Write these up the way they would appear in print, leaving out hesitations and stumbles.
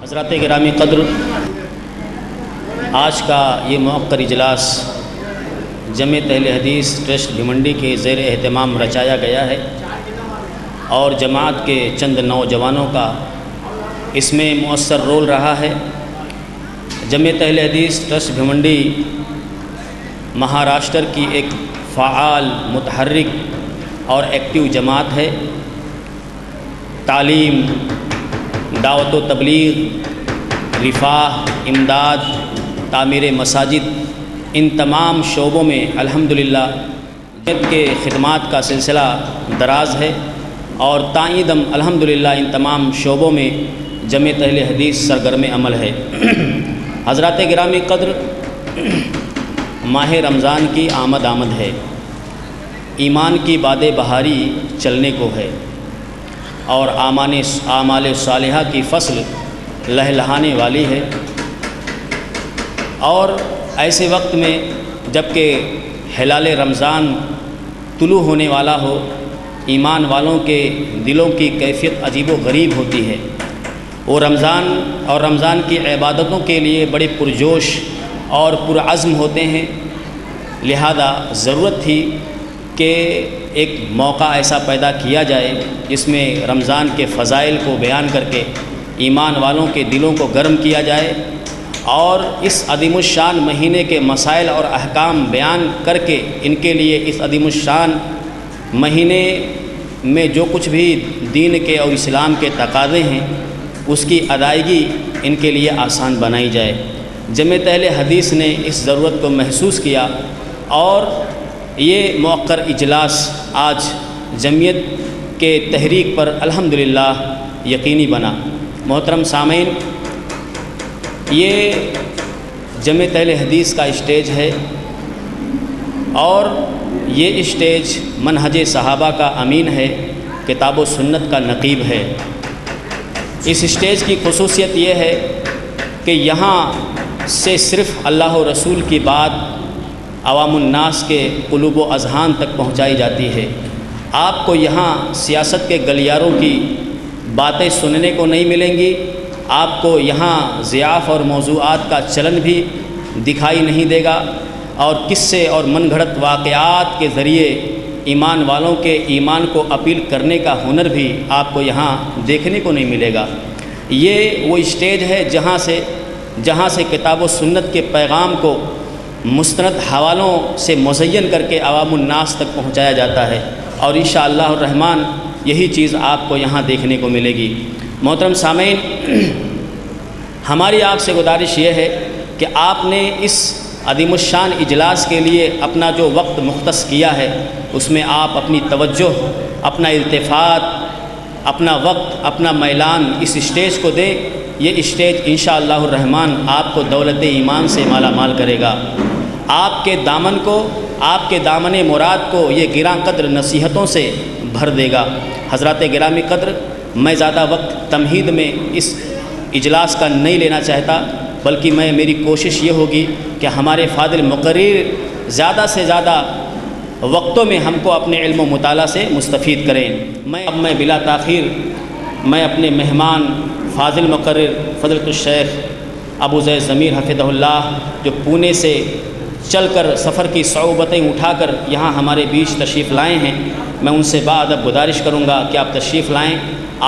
حضرات گرامی قدر، آج کا یہ موقر اجلاس جمعیت اہل حدیث ٹرسٹ بھیونڈی کے زیر اہتمام رچایا گیا ہے اور جماعت کے چند نوجوانوں کا اس میں مؤثر رول رہا ہے۔ جمعیت اہل حدیث ٹرسٹ بھیونڈی مہاراشٹر کی ایک فعال، متحرک اور ایکٹیو جماعت ہے۔ تعلیم، دعوت و تبلیغ، رفاہ، امداد، تعمیر مساجد، ان تمام شعبوں میں الحمدللہ جمعیت کے خدمات کا سلسلہ دراز ہے اور تائیدم الحمدللہ ان تمام شعبوں میں جمعیت اہل حدیث سرگرم عمل ہے۔ حضرات گرامی قدر، ماہ رمضان کی آمد ہے، ایمان کی باد بہاری چلنے کو ہے اور اعمال صالحہ کی فصل لہلہانے والی ہے۔ اور ایسے وقت میں جب کہ ہلال رمضان طلوع ہونے والا ہو، ایمان والوں کے دلوں کی کیفیت عجیب و غریب ہوتی ہے۔ وہ رمضان کی عبادتوں کے لیے بڑے پرجوش اور پرعزم ہوتے ہیں، لہذا ضرورت تھی کہ ایک موقع ایسا پیدا کیا جائے جس میں رمضان کے فضائل کو بیان کر کے ایمان والوں کے دلوں کو گرم کیا جائے اور اس عظیم الشان مہینے کے مسائل اور احکام بیان کر کے ان کے لیے اس عظیم الشان مہینے میں جو کچھ بھی دین کے اور اسلام کے تقاضے ہیں اس کی ادائیگی ان کے لیے آسان بنائی جائے۔ جمعیت اہل حدیث نے اس ضرورت کو محسوس کیا اور یہ موقر اجلاس آج جمعیت کے تحریک پر الحمدللہ یقینی بنا۔ محترم سامعین، یہ جمعیت اہل حدیث کا اسٹیج ہے اور یہ اسٹیج منہج صحابہ کا امین ہے، کتاب و سنت کا نقیب ہے۔ اس اسٹیج کی خصوصیت یہ ہے کہ یہاں سے صرف اللہ و رسول کی بات عوام الناس کے قلوب و اذہان تک پہنچائی جاتی ہے۔ آپ کو یہاں سیاست کے گلیاروں کی باتیں سننے کو نہیں ملیں گی، آپ کو یہاں ضیاف اور موضوعات کا چلن بھی دکھائی نہیں دے گا اور قصے اور من گھڑت واقعات کے ذریعے ایمان والوں کے ایمان کو اپیل کرنے کا ہنر بھی آپ کو یہاں دیکھنے کو نہیں ملے گا۔ یہ وہ اسٹیج ہے جہاں سے کتاب و سنت کے پیغام کو مستند حوالوں سے مزین کر کے عوام الناس تک پہنچایا جاتا ہے اور انشاءاللہ الرحمن یہی چیز آپ کو یہاں دیکھنے کو ملے گی۔ محترم سامعین، ہماری آپ سے گزارش یہ ہے کہ آپ نے اس عظیم الشان اجلاس کے لیے اپنا جو وقت مختص کیا ہے اس میں آپ اپنی توجہ، اپنا التفات، اپنا وقت، اپنا میلان اس اسٹیج کو دیں۔ یہ اسٹیج انشاءاللہ الرحمن آپ کو دولت ایمان سے مالا مال کرے گا، آپ کے دامن مراد کو یہ گراں قدر نصیحتوں سے بھر دے گا۔ حضرات گرامی قدر، میں زیادہ وقت تمہید میں اس اجلاس کا نہیں لینا چاہتا، بلکہ میری کوشش یہ ہوگی کہ ہمارے فاضل مقرر زیادہ سے زیادہ وقتوں میں ہم کو اپنے علم و مطالعہ سے مستفید کریں۔ میں بلا تاخیر اپنے مہمان فاضل مقرر فضلۃ الشیخ ابو زید ضمیر حفظہ اللہ جو پونے سے چل کر سفر کی صعوبتیں اٹھا کر یہاں ہمارے بیچ تشریف لائے ہیں، میں ان سے باادب گزارش کروں گا کہ آپ تشریف لائیں۔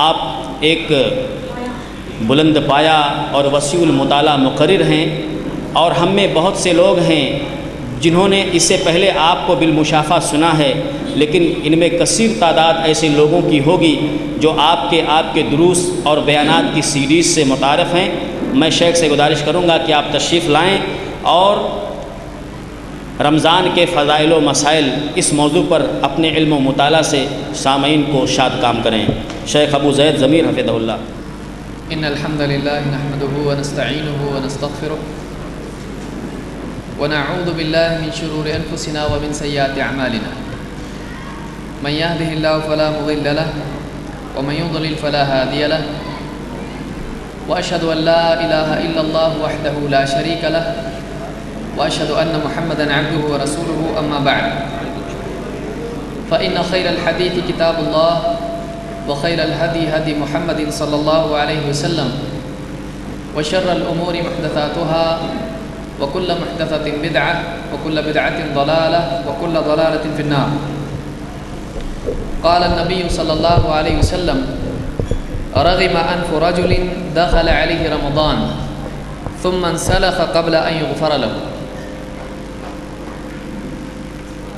آپ ایک بلند پایہ اور وسیع المطالعہ مقرر ہیں اور ہم میں بہت سے لوگ ہیں جنہوں نے اس سے پہلے آپ کو بالمشافہ سنا ہے، لیکن ان میں کثیر تعداد ایسے لوگوں کی ہوگی جو آپ کے دروس اور بیانات کی سیریز سے متعارف ہیں۔ میں شیخ سے گزارش کروں گا کہ آپ تشریف لائیں اور رمضان کے فضائل و مسائل اس موضوع پر اپنے علم و مطالعہ سے سامعین کو شاد کام کریں۔ شیخ ابو زید ضمیر حفظہ اللہ۔ ان الحمد للہ نحمده ونستعینه ونستغفره ونعوذ باللہ من شرور انفسنا ومن سیئات اعمالنا من يهده الله فلا مضل له ومن يضلل فلا هادي له واشهد ان لا اله الا الله وحده لا شريك له واشهد ان محمدا عبده ورسوله اما بعد فان خير الحديث كتاب الله وخير الهدي هدي محمد صلى الله عليه وسلم وشر الأمور محدثاتها وكل محدثة بدعة وكل بدعة ضلالة وكل ضلالة في النار. قال النبي صلى الله عليه وسلم رغم أنف رجل دخل عليه رمضان ثم انسلخ قبل أن يغفر له.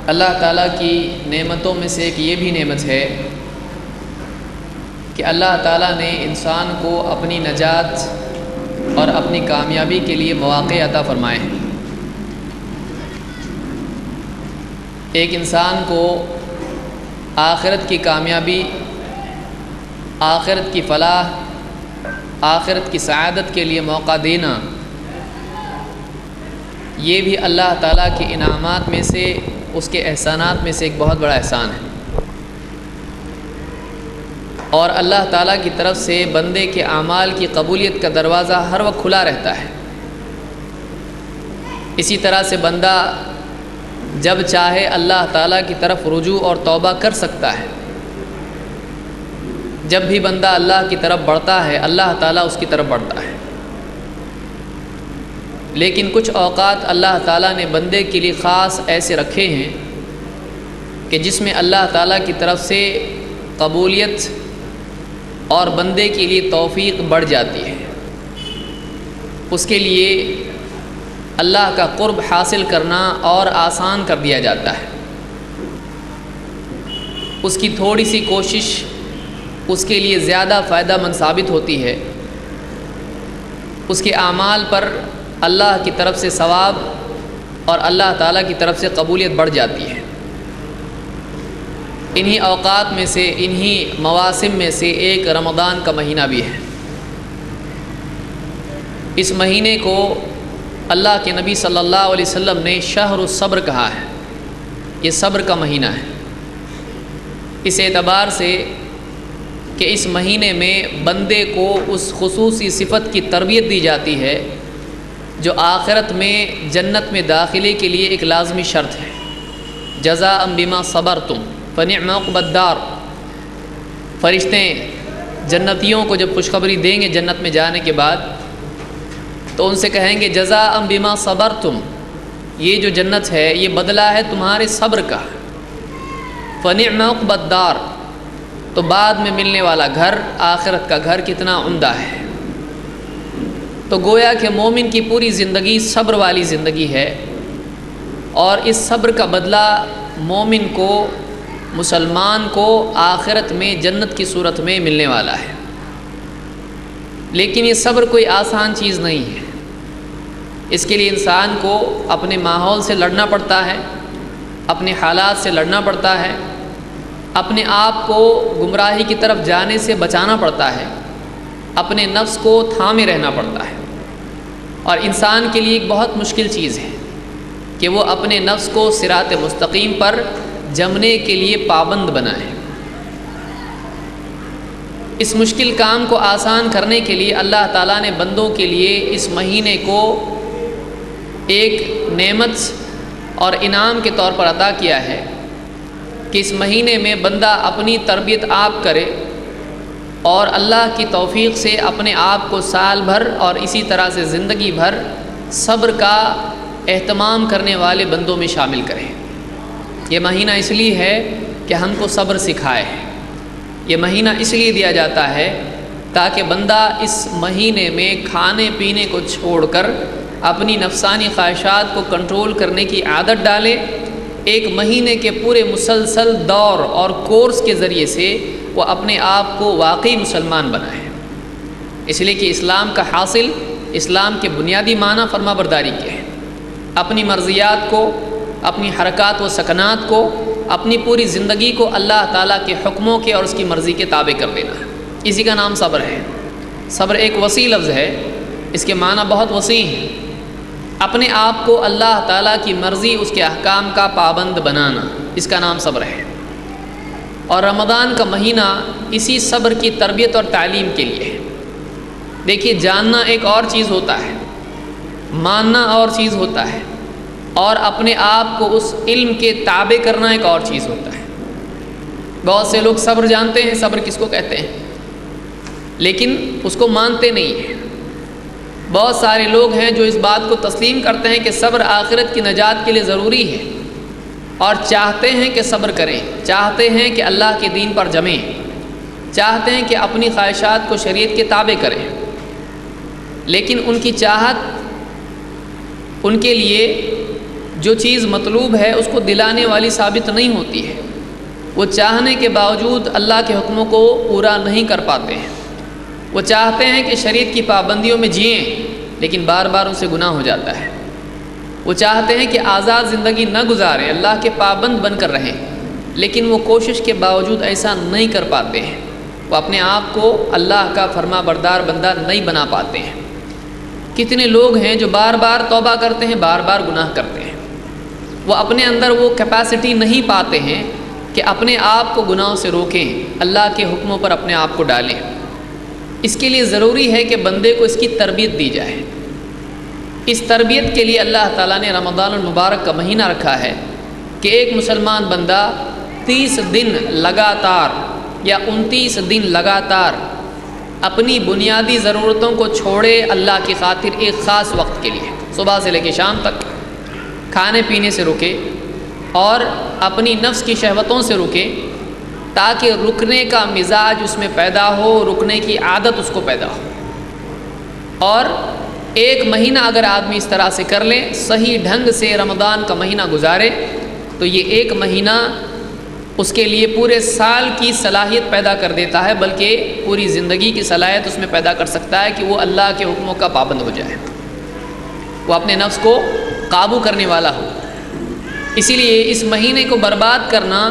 اللہ تعالیٰ کی نعمتوں میں سے ایک یہ بھی نعمت ہے کہ اللہ تعالیٰ نے انسان کو اپنی نجات اور اپنی کامیابی کے لیے مواقع عطا فرمائے ہیں. ایک انسان کو آخرت کی کامیابی، آخرت کی فلاح، آخرت کی سعادت کے لیے موقع دینا، یہ بھی اللہ تعالیٰ کے انعامات میں سے، اس کے احسانات میں سے ایک بہت بڑا احسان ہے. اور اللہ تعالیٰ کی طرف سے بندے کے اعمال کی قبولیت کا دروازہ ہر وقت کھلا رہتا ہے. اسی طرح سے بندہ جب چاہے اللہ تعالیٰ کی طرف رجوع اور توبہ کر سکتا ہے. جب بھی بندہ اللہ کی طرف بڑھتا ہے اللہ تعالیٰ اس کی طرف بڑھتا ہے. لیکن کچھ اوقات اللہ تعالیٰ نے بندے کے لیے خاص ایسے رکھے ہیں کہ جس میں اللہ تعالیٰ کی طرف سے قبولیت اور بندے کے لیے توفیق بڑھ جاتی ہے. اس کے لیے اللہ کا قرب حاصل کرنا اور آسان کر دیا جاتا ہے. اس کی تھوڑی سی کوشش اس کے لیے زیادہ فائدہ مند ثابت ہوتی ہے. اس کے اعمال پر اللہ کی طرف سے ثواب اور اللہ تعالیٰ کی طرف سے قبولیت بڑھ جاتی ہے. انہی اوقات میں سے، انہی مواسم میں سے ایک رمضان کا مہینہ بھی ہے. اس مہینے کو اللہ کے نبی صلی اللہ علیہ وسلم نے شہر الصبر کہا ہے. یہ صبر کا مہینہ ہے اس اعتبار سے کہ اس مہینے میں بندے کو اس خصوصی صفت کی تربیت دی جاتی ہے جو آخرت میں جنت میں داخلے کے لیے ایک لازمی شرط ہے. جزاء بما صبرتم فنعم عقبی الدار. فرشتے جنتیوں کو جب خوشخبری دیں گے جنت میں جانے کے بعد تو ان سے کہیں گے جزاء بما صبرتم، یہ جو جنت ہے یہ بدلہ ہے تمہارے صبر کا. فنعم عقبی الدار، تو بعد میں ملنے والا گھر، آخرت کا گھر کتنا عمدہ ہے. تو گویا کہ مومن کی پوری زندگی صبر والی زندگی ہے، اور اس صبر کا بدلہ مومن کو، مسلمان کو آخرت میں جنت کی صورت میں ملنے والا ہے. لیکن یہ صبر کوئی آسان چیز نہیں ہے. اس کے لیے انسان کو اپنے ماحول سے لڑنا پڑتا ہے، اپنے حالات سے لڑنا پڑتا ہے، اپنے آپ کو گمراہی کی طرف جانے سے بچانا پڑتا ہے، اپنے نفس کو تھامے رہنا پڑتا ہے. اور انسان کے لیے ایک بہت مشکل چیز ہے کہ وہ اپنے نفس کو صراط مستقیم پر جمنے کے لیے پابند بنائے. اس مشکل کام کو آسان کرنے کے لیے اللہ تعالیٰ نے بندوں کے لیے اس مہینے کو ایک نعمت اور انعام کے طور پر عطا کیا ہے کہ اس مہینے میں بندہ اپنی تربیت آپ کرے اور اللہ کی توفیق سے اپنے آپ کو سال بھر اور اسی طرح سے زندگی بھر صبر کا اہتمام کرنے والے بندوں میں شامل کرے. یہ مہینہ اس لیے ہے کہ ہم کو صبر سکھائے. یہ مہینہ اس لیے دیا جاتا ہے تاکہ بندہ اس مہینے میں کھانے پینے کو چھوڑ کر اپنی نفسانی خواہشات کو کنٹرول کرنے کی عادت ڈالے. ایک مہینے کے پورے مسلسل دور اور کورس کے ذریعے سے وہ اپنے آپ کو واقعی مسلمان بنائے. اس لیے کہ اسلام کا حاصل، اسلام کے بنیادی معنی فرما برداری کے ہیں. اپنی مرضیات کو، اپنی حرکات و سکنات کو، اپنی پوری زندگی کو اللہ تعالیٰ کے حکموں کے اور اس کی مرضی کے تابع کر دینا. اسی کا نام صبر ہے. صبر ایک وسیع لفظ ہے، اس کے معنی بہت وسیع ہیں. اپنے آپ کو اللہ تعالیٰ کی مرضی، اس کے احکام کا پابند بنانا، اس کا نام صبر ہے. اور رمضان کا مہینہ اسی صبر کی تربیت اور تعلیم کے لیے ہے. دیکھیے، جاننا ایک اور چیز ہوتا ہے، ماننا اور چیز ہوتا ہے، اور اپنے آپ کو اس علم کے تابع کرنا ایک اور چیز ہوتا ہے. بہت سے لوگ صبر جانتے ہیں، صبر کس کو کہتے ہیں، لیکن اس کو مانتے نہیں ہیں. بہت سارے لوگ ہیں جو اس بات کو تسلیم کرتے ہیں کہ صبر آخرت کی نجات کے لیے ضروری ہے، اور چاہتے ہیں کہ صبر کریں، چاہتے ہیں کہ اللہ کے دین پر جمیں، چاہتے ہیں کہ اپنی خواہشات کو شریعت کے تابع کریں، لیکن ان کی چاہت ان کے لیے جو چیز مطلوب ہے اس کو دلانے والی ثابت نہیں ہوتی ہے۔ وہ چاہنے کے باوجود اللہ کے حکموں کو پورا نہیں کر پاتے ہیں۔ وہ چاہتے ہیں کہ شریعت کی پابندیوں میں جئیں، لیکن بار بار ان سے گناہ ہو جاتا ہے۔ وہ چاہتے ہیں کہ آزاد زندگی نہ گزاریں، اللہ کے پابند بن کر رہیں، لیکن وہ کوشش کے باوجود ایسا نہیں کر پاتے ہیں۔ وہ اپنے آپ کو اللہ کا فرما بردار بندہ نہیں بنا پاتے ہیں۔ کتنے لوگ ہیں جو بار بار توبہ کرتے ہیں، بار بار گناہ کرتے ہیں۔ وہ اپنے اندر وہ کیپیسٹی نہیں پاتے ہیں کہ اپنے آپ کو گناہوں سے روکیں، اللہ کے حکموں پر اپنے آپ کو ڈالیں۔ اس کے لیے ضروری ہے کہ بندے کو اس کی تربیت دی جائے۔ اس تربیت کے لیے اللہ تعالیٰ نے رمضان المبارک کا مہینہ رکھا ہے کہ ایک مسلمان بندہ 30 دن لگاتار یا 29 دن لگاتار اپنی بنیادی ضرورتوں کو چھوڑے اللہ کی خاطر ایک خاص وقت کے لیے، صبح سے لے کے شام تک کھانے پینے سے رکے اور اپنی نفس کی شہوتوں سے رکے، تاکہ رکنے کا مزاج اس میں پیدا ہو، رکنے کی عادت اس کو پیدا ہو۔ اور ایک مہینہ اگر آدمی اس طرح سے کر لے، صحیح ڈھنگ سے رمضان کا مہینہ گزارے، تو یہ ایک مہینہ اس کے لیے پورے سال کی صلاحیت پیدا کر دیتا ہے، بلکہ پوری زندگی کی صلاحیت اس میں پیدا کر سکتا ہے کہ وہ اللہ کے حکموں کا پابند ہو جائے، وہ اپنے نفس کو قابو کرنے والا ہو۔ اسی لیے اس مہینے کو برباد کرنا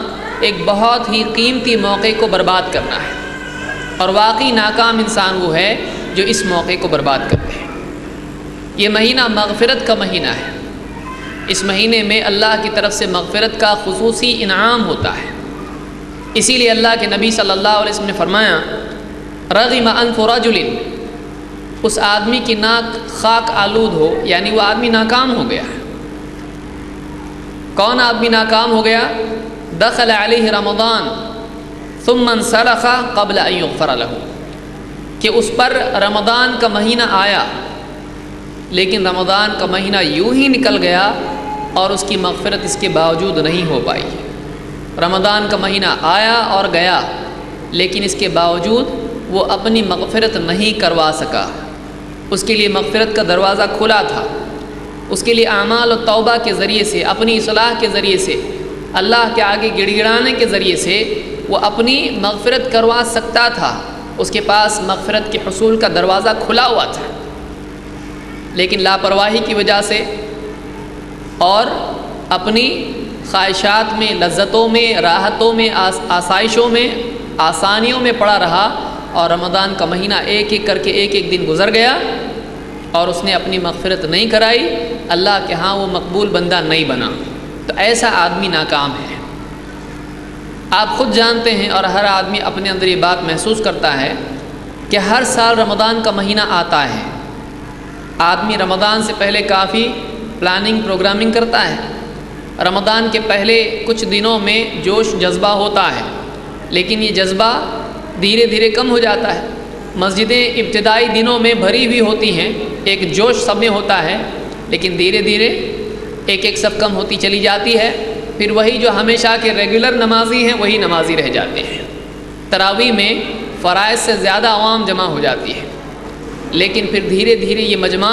ایک بہت ہی قیمتی موقع کو برباد کرنا ہے، اور واقعی ناکام انسان وہ ہے جو اس موقع کو برباد کرتے ہیں۔ یہ مہینہ مغفرت کا مہینہ ہے۔ اس مہینے میں اللہ کی طرف سے مغفرت کا خصوصی انعام ہوتا ہے۔ اسی لیے اللہ کے نبی صلی اللہ علیہ وسلم نے فرمایا، رغم انف رجل، اس آدمی کی ناک خاک آلود ہو، یعنی وہ آدمی ناکام ہو گیا۔ کون آدمی ناکام ہو گیا؟ دخل علیہ رمضان ثم انسلخ قبل ان یغفر له، کہ اس پر رمضان کا مہینہ آیا، لیکن رمضان کا مہینہ یوں ہی نکل گیا اور اس کی مغفرت اس کے باوجود نہیں ہو پائی۔ رمضان کا مہینہ آیا اور گیا، لیکن اس کے باوجود وہ اپنی مغفرت نہیں کروا سکا۔ اس کے لیے مغفرت کا دروازہ کھلا تھا، اس کے لیے اعمال و توبہ کے ذریعے سے، اپنی اصلاح کے ذریعے سے، اللہ کے آگے گڑ گڑانے کے ذریعے سے وہ اپنی مغفرت کروا سکتا تھا۔ اس کے پاس مغفرت کے حصول کا دروازہ کھلا ہوا تھا، لیکن لاپرواہی کی وجہ سے اور اپنی خواہشات میں، لذتوں میں، راحتوں میں، آسائشوں میں، آسانیوں میں پڑا رہا، اور رمضان کا مہینہ ایک ایک کر کے ایک ایک دن گزر گیا اور اس نے اپنی مغفرت نہیں کرائی، اللہ کے ہاں وہ مقبول بندہ نہیں بنا۔ تو ایسا آدمی ناکام ہے۔ آپ خود جانتے ہیں اور ہر آدمی اپنے اندر یہ بات محسوس کرتا ہے کہ ہر سال رمضان کا مہینہ آتا ہے، آدمی رمضان سے پہلے کافی پلاننگ پروگرامنگ کرتا ہے، رمضان کے پہلے کچھ دنوں میں جوش جذبہ ہوتا ہے، لیکن یہ جذبہ دھیرے دھیرے کم ہو جاتا ہے۔ مسجدیں ابتدائی دنوں میں بھری ہوئی ہوتی ہیں، ایک جوش سب میں ہوتا ہے، لیکن دھیرے دھیرے ایک ایک سب کم ہوتی چلی جاتی ہے۔ پھر وہی جو ہمیشہ کے ریگولر نمازی ہیں وہی نمازی رہ جاتے ہیں۔ تراویح میں فرائض سے زیادہ عوام جمع ہو جاتی ہے، لیکن پھر دھیرے دھیرے یہ مجمع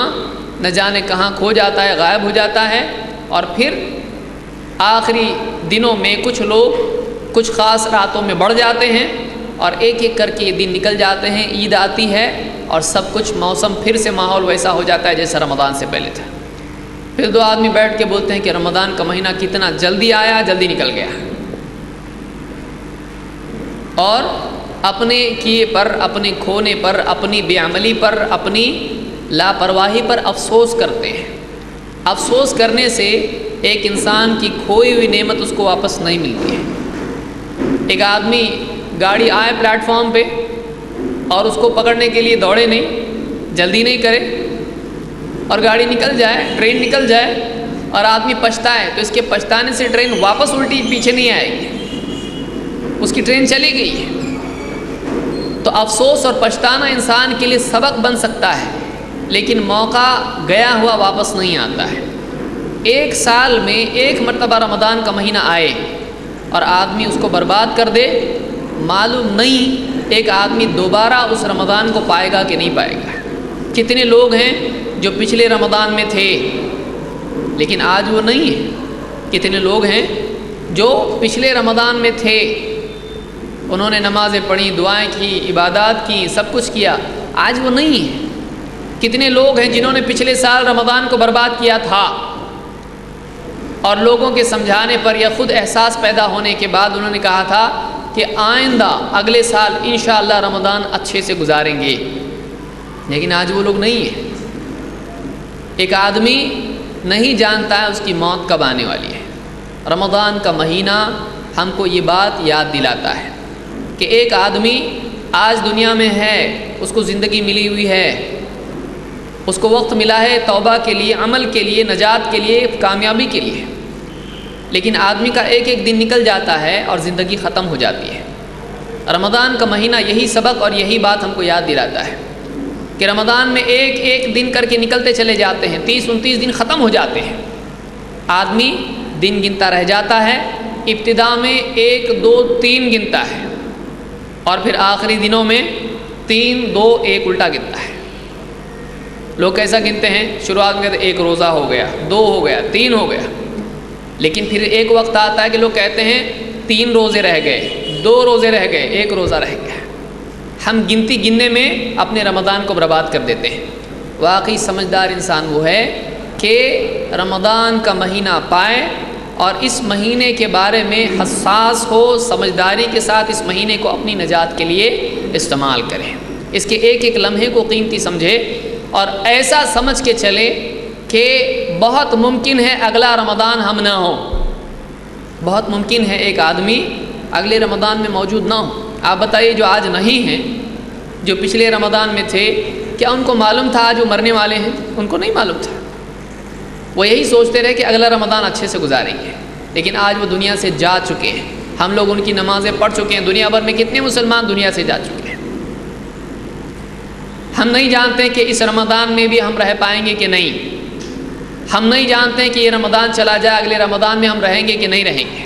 نہ جانے کہاں کھو جاتا ہے، غائب ہو جاتا ہے، اور پھر آخری دنوں میں کچھ لوگ کچھ خاص راتوں میں بڑھ جاتے ہیں، اور ایک ایک کر کے یہ دن نکل جاتے ہیں، عید آتی ہے اور سب کچھ موسم پھر سے ماحول ویسا ہو جاتا ہے جیسا رمضان سے پہلے تھا۔ پھر دو آدمی بیٹھ کے بولتے ہیں کہ رمضان کا مہینہ کتنا جلدی آیا، جلدی نکل گیا، اور اپنے کیے پر، اپنے کھونے پر، اپنی بے عملی پر، اپنی لاپرواہی پر افسوس کرتے ہیں۔ افسوس کرنے سے ایک انسان کی کھوئی ہوئی نعمت اس کو واپس نہیں ملتی ہے۔ ایک آدمی گاڑی آئے پلیٹ فارم پہ اور اس کو پکڑنے کے لیے دوڑے نہیں، جلدی نہیں کرے، اور گاڑی نکل جائے، ٹرین نکل جائے، اور آدمی پچھتائے، تو اس کے پچھتانے سے ٹرین واپس الٹی پیچھے نہیں آئے گی، اس کی ٹرین چلی گئی ہے۔ تو افسوس اور پچھتانا انسان کے لیے سبق بن سکتا ہے لیکن موقع گیا ہوا واپس نہیں آتا ہے۔ ایک سال میں ایک مرتبہ رمضان کا مہینہ آئے اور آدمی اس کو برباد کر دے، معلوم نہیں ایک آدمی دوبارہ اس رمضان کو پائے گا کہ نہیں پائے گا۔ کتنے لوگ ہیں جو پچھلے رمضان میں تھے لیکن آج وہ نہیں ہیں، کتنے لوگ ہیں جو پچھلے رمضان میں تھے، انہوں نے نمازیں پڑھی، دعائیں کی، عبادات کی، سب کچھ کیا، آج وہ نہیں ہیں۔ کتنے لوگ ہیں جنہوں نے پچھلے سال رمضان کو برباد کیا تھا اور لوگوں کے سمجھانے پر یا خود احساس پیدا ہونے کے بعد انہوں نے کہا تھا کہ آئندہ اگلے سال انشاءاللہ رمضان اچھے سے گزاریں گے، لیکن آج وہ لوگ نہیں ہیں۔ ایک آدمی نہیں جانتا ہے اس کی موت کب آنے والی ہے۔ رمضان کا مہینہ ہم کو یہ بات یاد دلاتا ہے کہ ایک آدمی آج دنیا میں ہے، اس کو زندگی ملی ہوئی ہے، اس کو وقت ملا ہے توبہ کے لیے، عمل کے لیے، نجات کے لیے، کامیابی کے لیے، لیکن آدمی کا ایک ایک دن نکل جاتا ہے اور زندگی ختم ہو جاتی ہے۔ رمضان کا مہینہ یہی سبق اور یہی بات ہم کو یاد دلاتا ہے کہ رمضان میں ایک ایک دن کر کے نکلتے چلے جاتے ہیں، 30-29 دن ختم ہو جاتے ہیں، آدمی دن گنتا رہ جاتا ہے، ابتدا میں 1 2 3 گنتا ہے اور پھر آخری دنوں میں 3 2 1 الٹا گنتا ہے۔ لوگ کیسا گنتے ہیں؟ شروعات میں کہتے ہیں 1 روزہ ہو گیا، 2 ہو گیا، 3 ہو گیا، لیکن پھر ایک وقت آتا ہے کہ لوگ کہتے ہیں 3 روزے رہ گئے، 2 روزے رہ گئے، 1 روزہ رہ گیا۔ ہم گنتی گننے میں اپنے رمضان کو برباد کر دیتے ہیں۔ واقعی سمجھدار انسان وہ ہے کہ رمضان کا مہینہ پائے اور اس مہینے کے بارے میں حساس ہو، سمجھداری کے ساتھ اس مہینے کو اپنی نجات کے لیے استعمال کرے، اس کے ایک ایک لمحے کو قیمتی سمجھے اور ایسا سمجھ کے چلے کہ بہت ممکن ہے اگلا رمضان ہم نہ ہوں، بہت ممکن ہے ایک آدمی اگلے رمضان میں موجود نہ ہو۔ آپ بتائیے جو آج نہیں ہیں، جو پچھلے رمضان میں تھے، کیا ان کو معلوم تھا آج وہ مرنے والے ہیں؟ ان کو نہیں معلوم تھا، وہ یہی سوچتے رہے کہ اگلا رمضان اچھے سے گزاریں گے، لیکن آج وہ دنیا سے جا چکے ہیں۔ ہم لوگ ان کی نمازیں پڑھ چکے ہیں، دنیا بھر میں کتنے مسلمان دنیا سے جا چکے ہیں۔ ہم نہیں جانتے کہ اس رمضان میں بھی ہم رہ پائیں گے کہ نہیں، ہم نہیں جانتے کہ یہ رمضان چلا جائے اگلے رمضان میں ہم رہیں گے کہ نہیں رہیں گے۔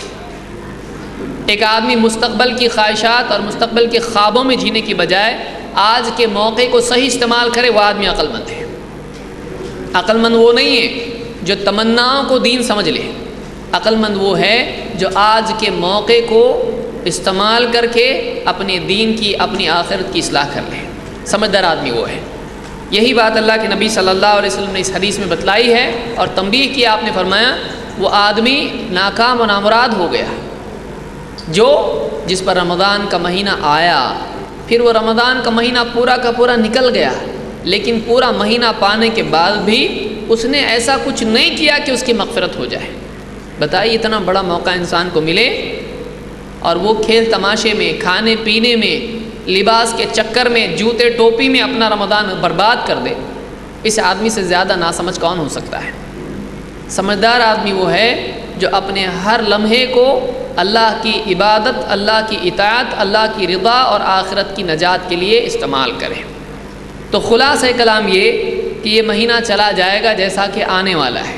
ایک آدمی مستقبل کی خواہشات اور مستقبل کے خوابوں میں جینے کی بجائے آج کے موقع کو صحیح استعمال کرے، وہ آدمی عقل مند ہے۔ عقل مند وہ نہیں ہے جو تمناؤں کو دین سمجھ لے، عقل مند وہ ہے جو آج کے موقع کو استعمال کر کے اپنے دین کی، اپنی آخرت کی اصلاح کر لے۔ سمجھدار آدمی وہ ہے۔ یہی بات اللہ کے نبی صلی اللہ علیہ وسلم نے اس حدیث میں بتلائی ہے اور تنبیہ کیا، آپ نے فرمایا وہ آدمی ناکام و نامراد ہو گیا جس پر رمضان کا مہینہ آیا، پھر وہ رمضان کا مہینہ پورا کا پورا نکل گیا، لیکن پورا مہینہ پانے کے بعد بھی اس نے ایسا کچھ نہیں کیا کہ اس کی مغفرت ہو جائے۔ بتائیے اتنا بڑا موقع انسان کو ملے اور وہ کھیل تماشے میں، کھانے پینے میں، لباس کے چکر میں، جوتے ٹوپی میں اپنا رمضان برباد کر دے۔ اس آدمی سے زیادہ ناسمجھ کون ہو سکتا ہے؟ سمجھدار آدمی وہ ہے جو اپنے ہر لمحے کو اللہ کی عبادت، اللہ کی اطاعت، اللہ کی رضا اور آخرت کی نجات کے لیے استعمال کرے۔ تو خلاصہ کلام یہ کہ یہ مہینہ چلا جائے گا جیسا کہ آنے والا ہے،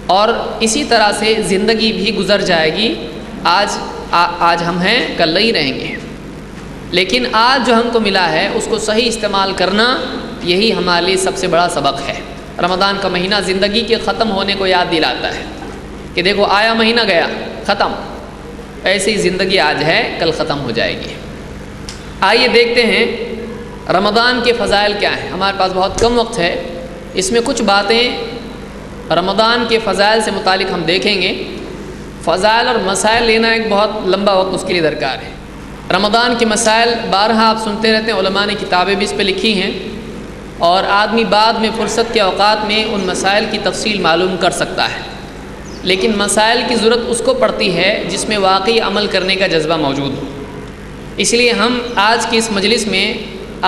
اور اسی طرح سے زندگی بھی گزر جائے گی۔ آج ہم ہیں، کل نہیں رہیں گے، لیکن آج جو ہم کو ملا ہے اس کو صحیح استعمال کرنا، یہی ہمارے لیے سب سے بڑا سبق ہے۔ رمضان کا مہینہ زندگی کے ختم ہونے کو یاد دلاتا ہے کہ دیکھو آیا مہینہ گیا ختم، ایسی زندگی آج ہے کل ختم ہو جائے گی۔ آئیے دیکھتے ہیں رمضان کے فضائل کیا ہیں۔ ہمارے پاس بہت کم وقت ہے، اس میں کچھ باتیں رمضان کے فضائل سے متعلق ہم دیکھیں گے۔ فضائل اور مسائل لینا ایک بہت لمبا وقت اس کے لیے درکار ہے۔ رمضان کے مسائل بارہا آپ سنتے رہتے ہیں، علماء نے کتابیں بھی اس پہ لکھی ہیں، اور آدمی بعد میں فرصت کے اوقات میں ان مسائل کی تفصیل معلوم کر سکتا ہے، لیکن مسائل کی ضرورت اس کو پڑتی ہے جس میں واقعی عمل کرنے کا جذبہ موجود ہو۔ اس لیے ہم آج کی اس مجلس میں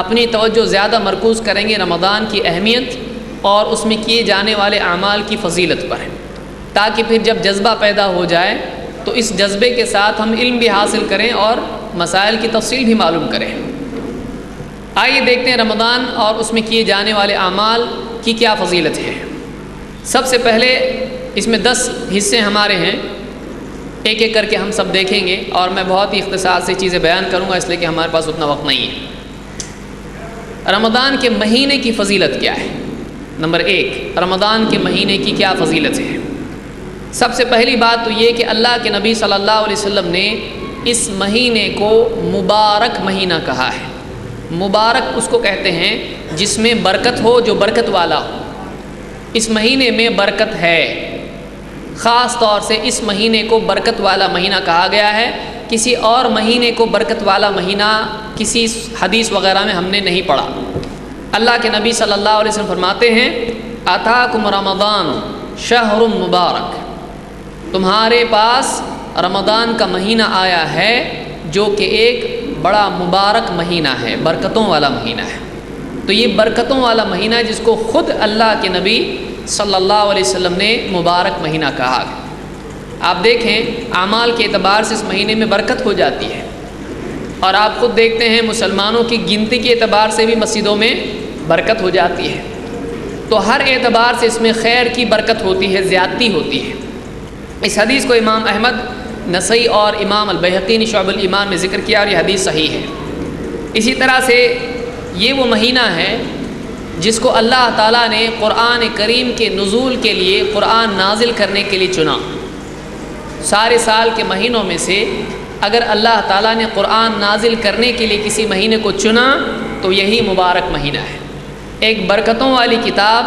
اپنی توجہ زیادہ مرکوز کریں گے رمضان کی اہمیت اور اس میں کیے جانے والے اعمال کی فضیلت پر، تاکہ پھر جب جذبہ پیدا ہو جائے تو اس جذبے کے ساتھ ہم علم بھی حاصل کریں اور مسائل کی تفصیل بھی معلوم کریں۔ آئیے دیکھتے ہیں رمضان اور اس میں کیے جانے والے اعمال کی کیا فضیلت ہے۔ سب سے پہلے اس میں 10 حصے ہمارے ہیں، ایک ایک کر کے ہم سب دیکھیں گے، اور میں بہت ہی اختصار سے چیزیں بیان کروں گا اس لیے کہ ہمارے پاس اتنا وقت نہیں ہے۔ رمضان کے مہینے کی فضیلت کیا ہے؟ نمبر 1، رمضان کے مہینے کی کیا فضیلت ہے؟ سب سے پہلی بات تو یہ کہ اللہ کے نبی صلی اللہ علیہ وسلم نے اس مہینے کو مبارک مہینہ کہا ہے۔ مبارک اس کو کہتے ہیں جس میں برکت ہو، جو برکت والا ہو۔ اس مہینے میں برکت ہے، خاص طور سے اس مہینے کو برکت والا مہینہ کہا گیا ہے۔ کسی اور مہینے کو برکت والا مہینہ کسی حدیث وغیرہ میں ہم نے نہیں پڑھا۔ اللہ کے نبی صلی اللہ علیہ وسلم فرماتے ہیں اتاکم رمضان شہر مبارک، تمہارے پاس رمضان کا مہینہ آیا ہے جو کہ ایک بڑا مبارک مہینہ ہے، برکتوں والا مہینہ ہے۔ تو یہ برکتوں والا مہینہ ہے جس کو خود اللہ کے نبی صلی اللہ علیہ وسلم نے مبارک مہینہ کہا۔ آپ دیکھیں اعمال کے اعتبار سے اس مہینے میں برکت ہو جاتی ہے، اور آپ خود دیکھتے ہیں مسلمانوں کی گنتی کے اعتبار سے بھی مسجدوں میں برکت ہو جاتی ہے۔ تو ہر اعتبار سے اس میں خیر کی برکت ہوتی ہے، زیادتی ہوتی ہے۔ اس حدیث کو امام احمد، نسائی اور امام البیہقی نے شعب الایمان میں ذکر کیا، اور یہ حدیث صحیح ہے۔ اسی طرح سے یہ وہ مہینہ ہے جس کو اللہ تعالیٰ نے قرآن کریم کے نزول کے لیے، قرآن نازل کرنے کے لیے چنا۔ سارے سال کے مہینوں میں سے اگر اللہ تعالیٰ نے قرآن نازل کرنے کے لیے کسی مہینے کو چنا تو یہی مبارک مہینہ ہے۔ ایک برکتوں والی کتاب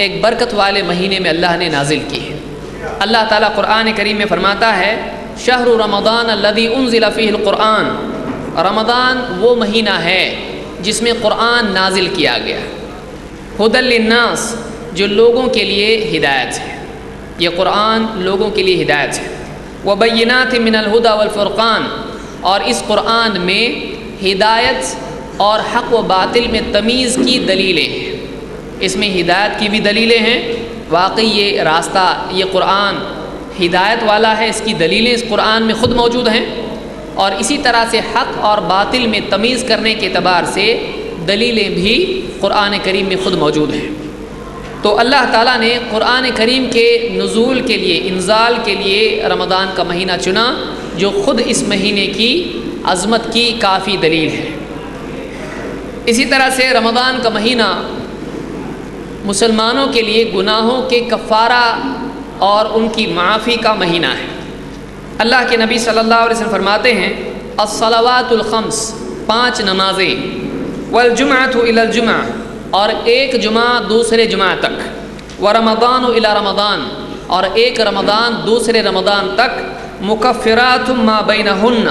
ایک برکت والے مہینے میں اللہ نے نازل کی ہے۔ اللہ تعالیٰ قرآن کریم میں فرماتا ہے شہر رمضان الذی انزل فیہ القرآن، رمضان وہ مہینہ ہے جس میں قرآن نازل کیا گیا، ھدی للناس، جو لوگوں کے لیے ہدایت ہے۔ یہ قرآن لوگوں کے لیے ہدایت ہے۔ وبینات من الہدی والفرقان، اور اس قرآن میں ہدایت اور حق و باطل میں تمیز کی دلیلیں ہیں۔ اس میں ہدایت کی بھی دلیلیں ہیں، واقعی یہ راستہ، یہ قرآن ہدایت والا ہے، اس کی دلیلیں اس قرآن میں خود موجود ہیں، اور اسی طرح سے حق اور باطل میں تمیز کرنے کے اعتبار سے دلیلیں بھی قرآن کریم میں خود موجود ہیں۔ تو اللہ تعالیٰ نے قرآن کریم کے نزول کے لیے، انزال کے لیے رمضان کا مہینہ چنا، جو خود اس مہینے کی عظمت کی کافی دلیل ہے۔ اسی طرح سے رمضان کا مہینہ مسلمانوں کے لیے گناہوں کے کفارہ اور ان کی معافی کا مہینہ ہے۔ اللہ کے نبی صلی اللہ علیہ وسلم فرماتے ہیں الصلوات الخمس، 5 نمازیں، والجمعۃ الی الجمعہ، اور ایک جمعہ دوسرے جمعہ تک، ورمضان الی رمضان، اور ایک رمضان دوسرے رمضان تک، مکفرات ما بینہن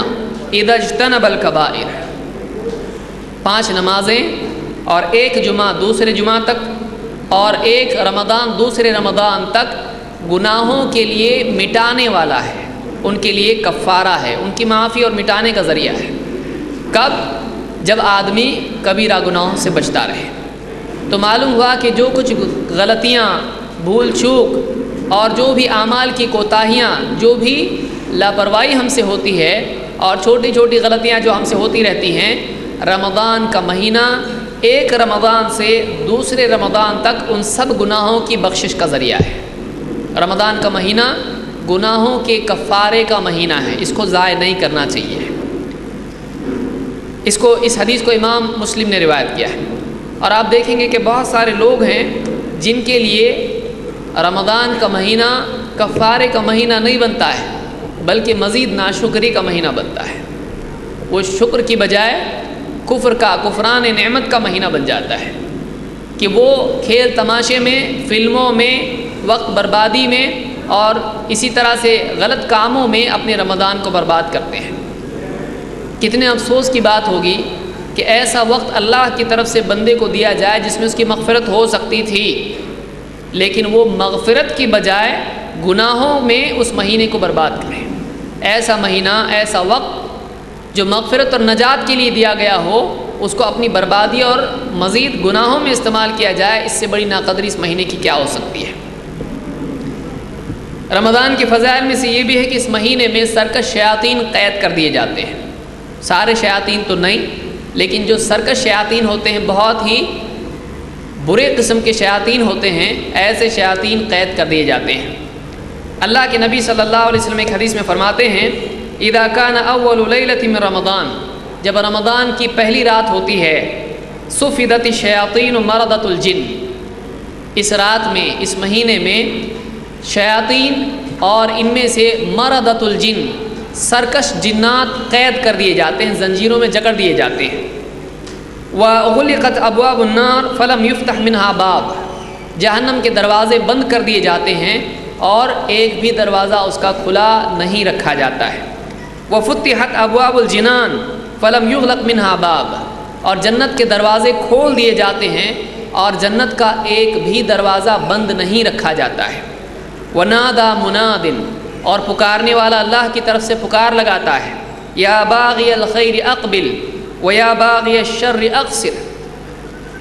اذا اجتنب الکبائر، 5 نمازیں اور ایک جمعہ دوسرے جمعہ تک اور ایک رمضان دوسرے رمضان تک گناہوں کے لیے مٹانے والا ہے، ان کے لیے کفارہ ہے، ان کی معافی اور مٹانے کا ذریعہ ہے۔ کب؟ جب آدمی کبیرہ گناہوں سے بچتا رہے۔ تو معلوم ہوا کہ جو کچھ غلطیاں، بھول چوک اور جو بھی اعمال کی کوتاہیاں، جو بھی لاپرواہی ہم سے ہوتی ہے اور چھوٹی چھوٹی غلطیاں جو ہم سے ہوتی رہتی ہیں، رمضان کا مہینہ ایک رمضان سے دوسرے رمضان تک ان سب گناہوں کی بخشش کا ذریعہ ہے۔ رمضان کا مہینہ گناہوں کے کفارے کا مہینہ ہے، اس کو ضائع نہیں کرنا چاہیے۔ اس حدیث کو امام مسلم نے روایت کیا ہے، اور آپ دیکھیں گے کہ بہت سارے لوگ ہیں جن کے لیے رمضان کا مہینہ کفارے کا مہینہ نہیں بنتا ہے، بلکہ مزید ناشکری کا مہینہ بنتا ہے۔ وہ شکر کی بجائے کفران نعمت کا مہینہ بن جاتا ہے، کہ وہ کھیل تماشے میں، فلموں میں، وقت بربادی میں اور اسی طرح سے غلط کاموں میں اپنے رمضان کو برباد کرتے ہیں۔ کتنے افسوس کی بات ہوگی کہ ایسا وقت اللہ کی طرف سے بندے کو دیا جائے جس میں اس کی مغفرت ہو سکتی تھی، لیکن وہ مغفرت کی بجائے گناہوں میں اس مہینے کو برباد کرے۔ ایسا مہینہ، ایسا وقت جو مغفرت اور نجات کے لیے دیا گیا ہو، اس کو اپنی بربادی اور مزید گناہوں میں استعمال کیا جائے، اس سے بڑی ناقدری اس مہینے کی کیا ہو سکتی ہے۔ رمضان کے فضائل میں سے یہ بھی ہے کہ اس مہینے میں سرکش شیاطین قید کر دیے جاتے ہیں۔ سارے شیاطین تو نہیں، لیکن جو سرکش شیاطین ہوتے ہیں، بہت ہی برے قسم کے شیاطین ہوتے ہیں، ایسے شیاطین قید کر دیے جاتے ہیں۔ اللہ کے نبی صلی اللہ علیہ وسلم ایک حدیث میں فرماتے ہیں اذا کان اول لیلۃ من رمضان، جب رمضان کی پہلی رات ہوتی ہے، صفدت الشیاطین مردۃ الجن، اس رات میں، اس مہینے میں شیاطین اور ان میں سے مردۃ الجن، سرکش جنات قید کر دیے جاتے ہیں، زنجیروں میں جکڑ دیے جاتے ہیں۔ وَأُغْلِقَتْ أَبْوَابُ النَّارِ فَلَمْ يُفْتَحْ مِنْهَا بَابٌ، جہنم کے دروازے بند کر دیے جاتے ہیں اور ایک بھی دروازہ اس کا کھلا نہیں رکھا جاتا ہے۔ وَفُتِحَتْ أَبْوَابُ الْجِنَانِ فَلَمْ يُغْلَقْ مِنْهَا بَابٌ، اور جنت کے دروازے کھول دیے جاتے ہیں اور جنت کا ایک بھی دروازہ بند نہیں رکھا جاتا ہے۔ وَنَادَى مُنَادٍ، اور پکارنے والا اللہ کی طرف سے پکار لگاتا ہے، یا باغی الخیر اقبل ویا باغی الشر اقصر،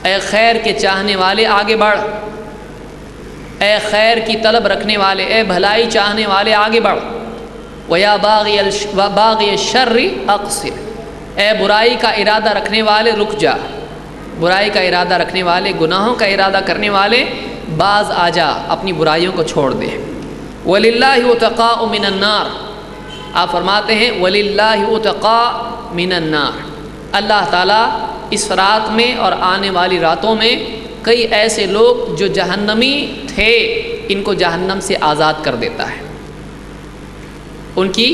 اے خیر کے چاہنے والے آگے بڑھ، اے خیر کی طلب رکھنے والے، اے بھلائی چاہنے والے آگے بڑھ، ویا باغی الشر اقصر، اے برائی کا ارادہ رکھنے والے رک جا، برائی کا ارادہ رکھنے والے، گناہوں کا ارادہ کرنے والے باز آ جا، اپنی برائیوں کو چھوڑ دے۔ وَلِلَّهِ عُتَقَاءُ مِنَ النَّارِ، آپ فرماتے ہیں وَلِلَّهِ عُتَقَاءُ مِنَ النَّارِ، اللہ تعالیٰ اس رات میں اور آنے والی راتوں میں کئی ایسے لوگ جو جہنمی تھے ان کو جہنم سے آزاد کر دیتا ہے، ان کی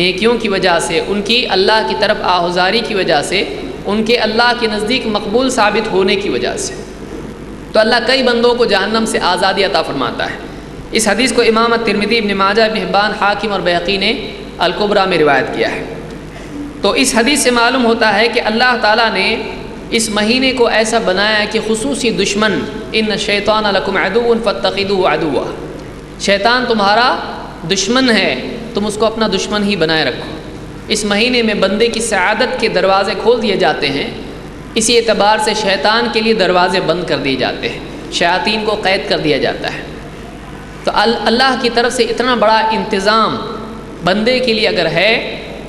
نیکیوں کی وجہ سے، ان کی اللہ کی طرف آہوزاری کی وجہ سے، ان کے اللہ کے نزدیک مقبول ثابت ہونے کی وجہ سے، تو اللہ کئی بندوں کو جہنم سے آزادی عطا فرماتا ہے۔ اس حدیث کو امام ترمذی، ابن ماجہ، ابن حبان، حاکم اور بیہقی نے الکبریٰ میں روایت کیا ہے۔ تو اس حدیث سے معلوم ہوتا ہے کہ اللہ تعالیٰ نے اس مہینے کو ایسا بنایا ہے کہ خصوصی دشمن، ان الشیطان لکم عدو فاتخذوہ عدوا، شیطان تمہارا دشمن ہے، تم اس کو اپنا دشمن ہی بنائے رکھو۔ اس مہینے میں بندے کی سعادت کے دروازے کھول دیے جاتے ہیں، اسی اعتبار سے شیطان کے لیے دروازے بند کر دیے جاتے ہیں، شیاطین کو قید کر دیا جاتا ہے۔ تو اللہ کی طرف سے اتنا بڑا انتظام بندے کے لیے اگر ہے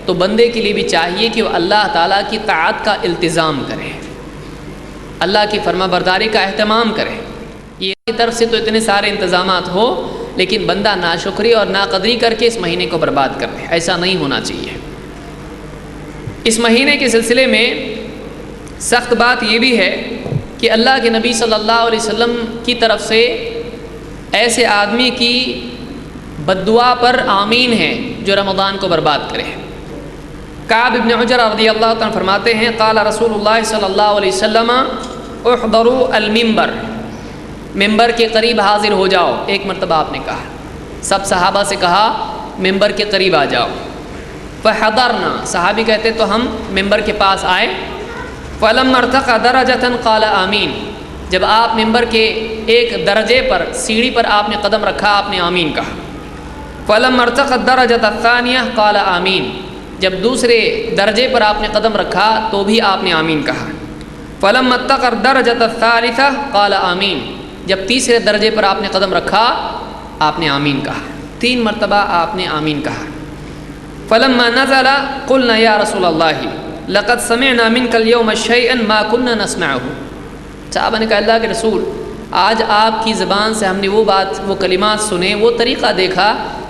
تو بندے کے لیے بھی چاہیے کہ وہ اللہ تعالیٰ کی طاعت کا التزام کرے، اللہ کی فرما برداری کا اہتمام کرے۔ یہ کی طرف سے تو اتنے سارے انتظامات ہو لیکن بندہ ناشکری اور ناقدری کر کے اس مہینے کو برباد کر دے، ایسا نہیں ہونا چاہیے۔ اس مہینے کے سلسلے میں سخت بات یہ بھی ہے کہ اللہ کے نبی صلی اللہ علیہ وسلم کی طرف سے ایسے آدمی کی بد دعا پر آمین ہے جو رمضان کو برباد کرے۔ کعب ابن عجرہ رضی اللہ عنہ فرماتے ہیں قال رسول اللہ صلی اللہ علیہ وسلم احضروا المنبر، ممبر کے قریب حاضر ہو جاؤ، ایک مرتبہ آپ نے کہا، سب صحابہ سے کہا ممبر کے قریب آ جاؤ۔ فحضرنا، صحابی کہتے تو ہم ممبر کے پاس آئے۔ فلما ارتقى درجة قال آمین، جب آپ ممبر کے ایک درجے پر، سیڑھی پر آپ نے قدم رکھا، آپ نے آمین کہا۔ فلما ارتقى الدرجة الثانية قال آمین، جب دوسرے درجے پر آپ نے قدم رکھا تو بھی آپ نے آمین کہا۔ فلما ارتقى الدرجة الثالثة قال آمین، جب تیسرے درجے پر آپ نے قدم رکھا آپ نے آمین کہا، 3 مرتبہ آپ نے آمین کہا۔ فلما نزل قلنا یا رسول اللہ لقد سمعنا منك اليوم شيئا ما كنا نسمعه، صحابہ نے کہا اللہ کے رسول آج آپ کی زبان سے ہم نے وہ بات، وہ کلمات سنے، وہ طریقہ دیکھا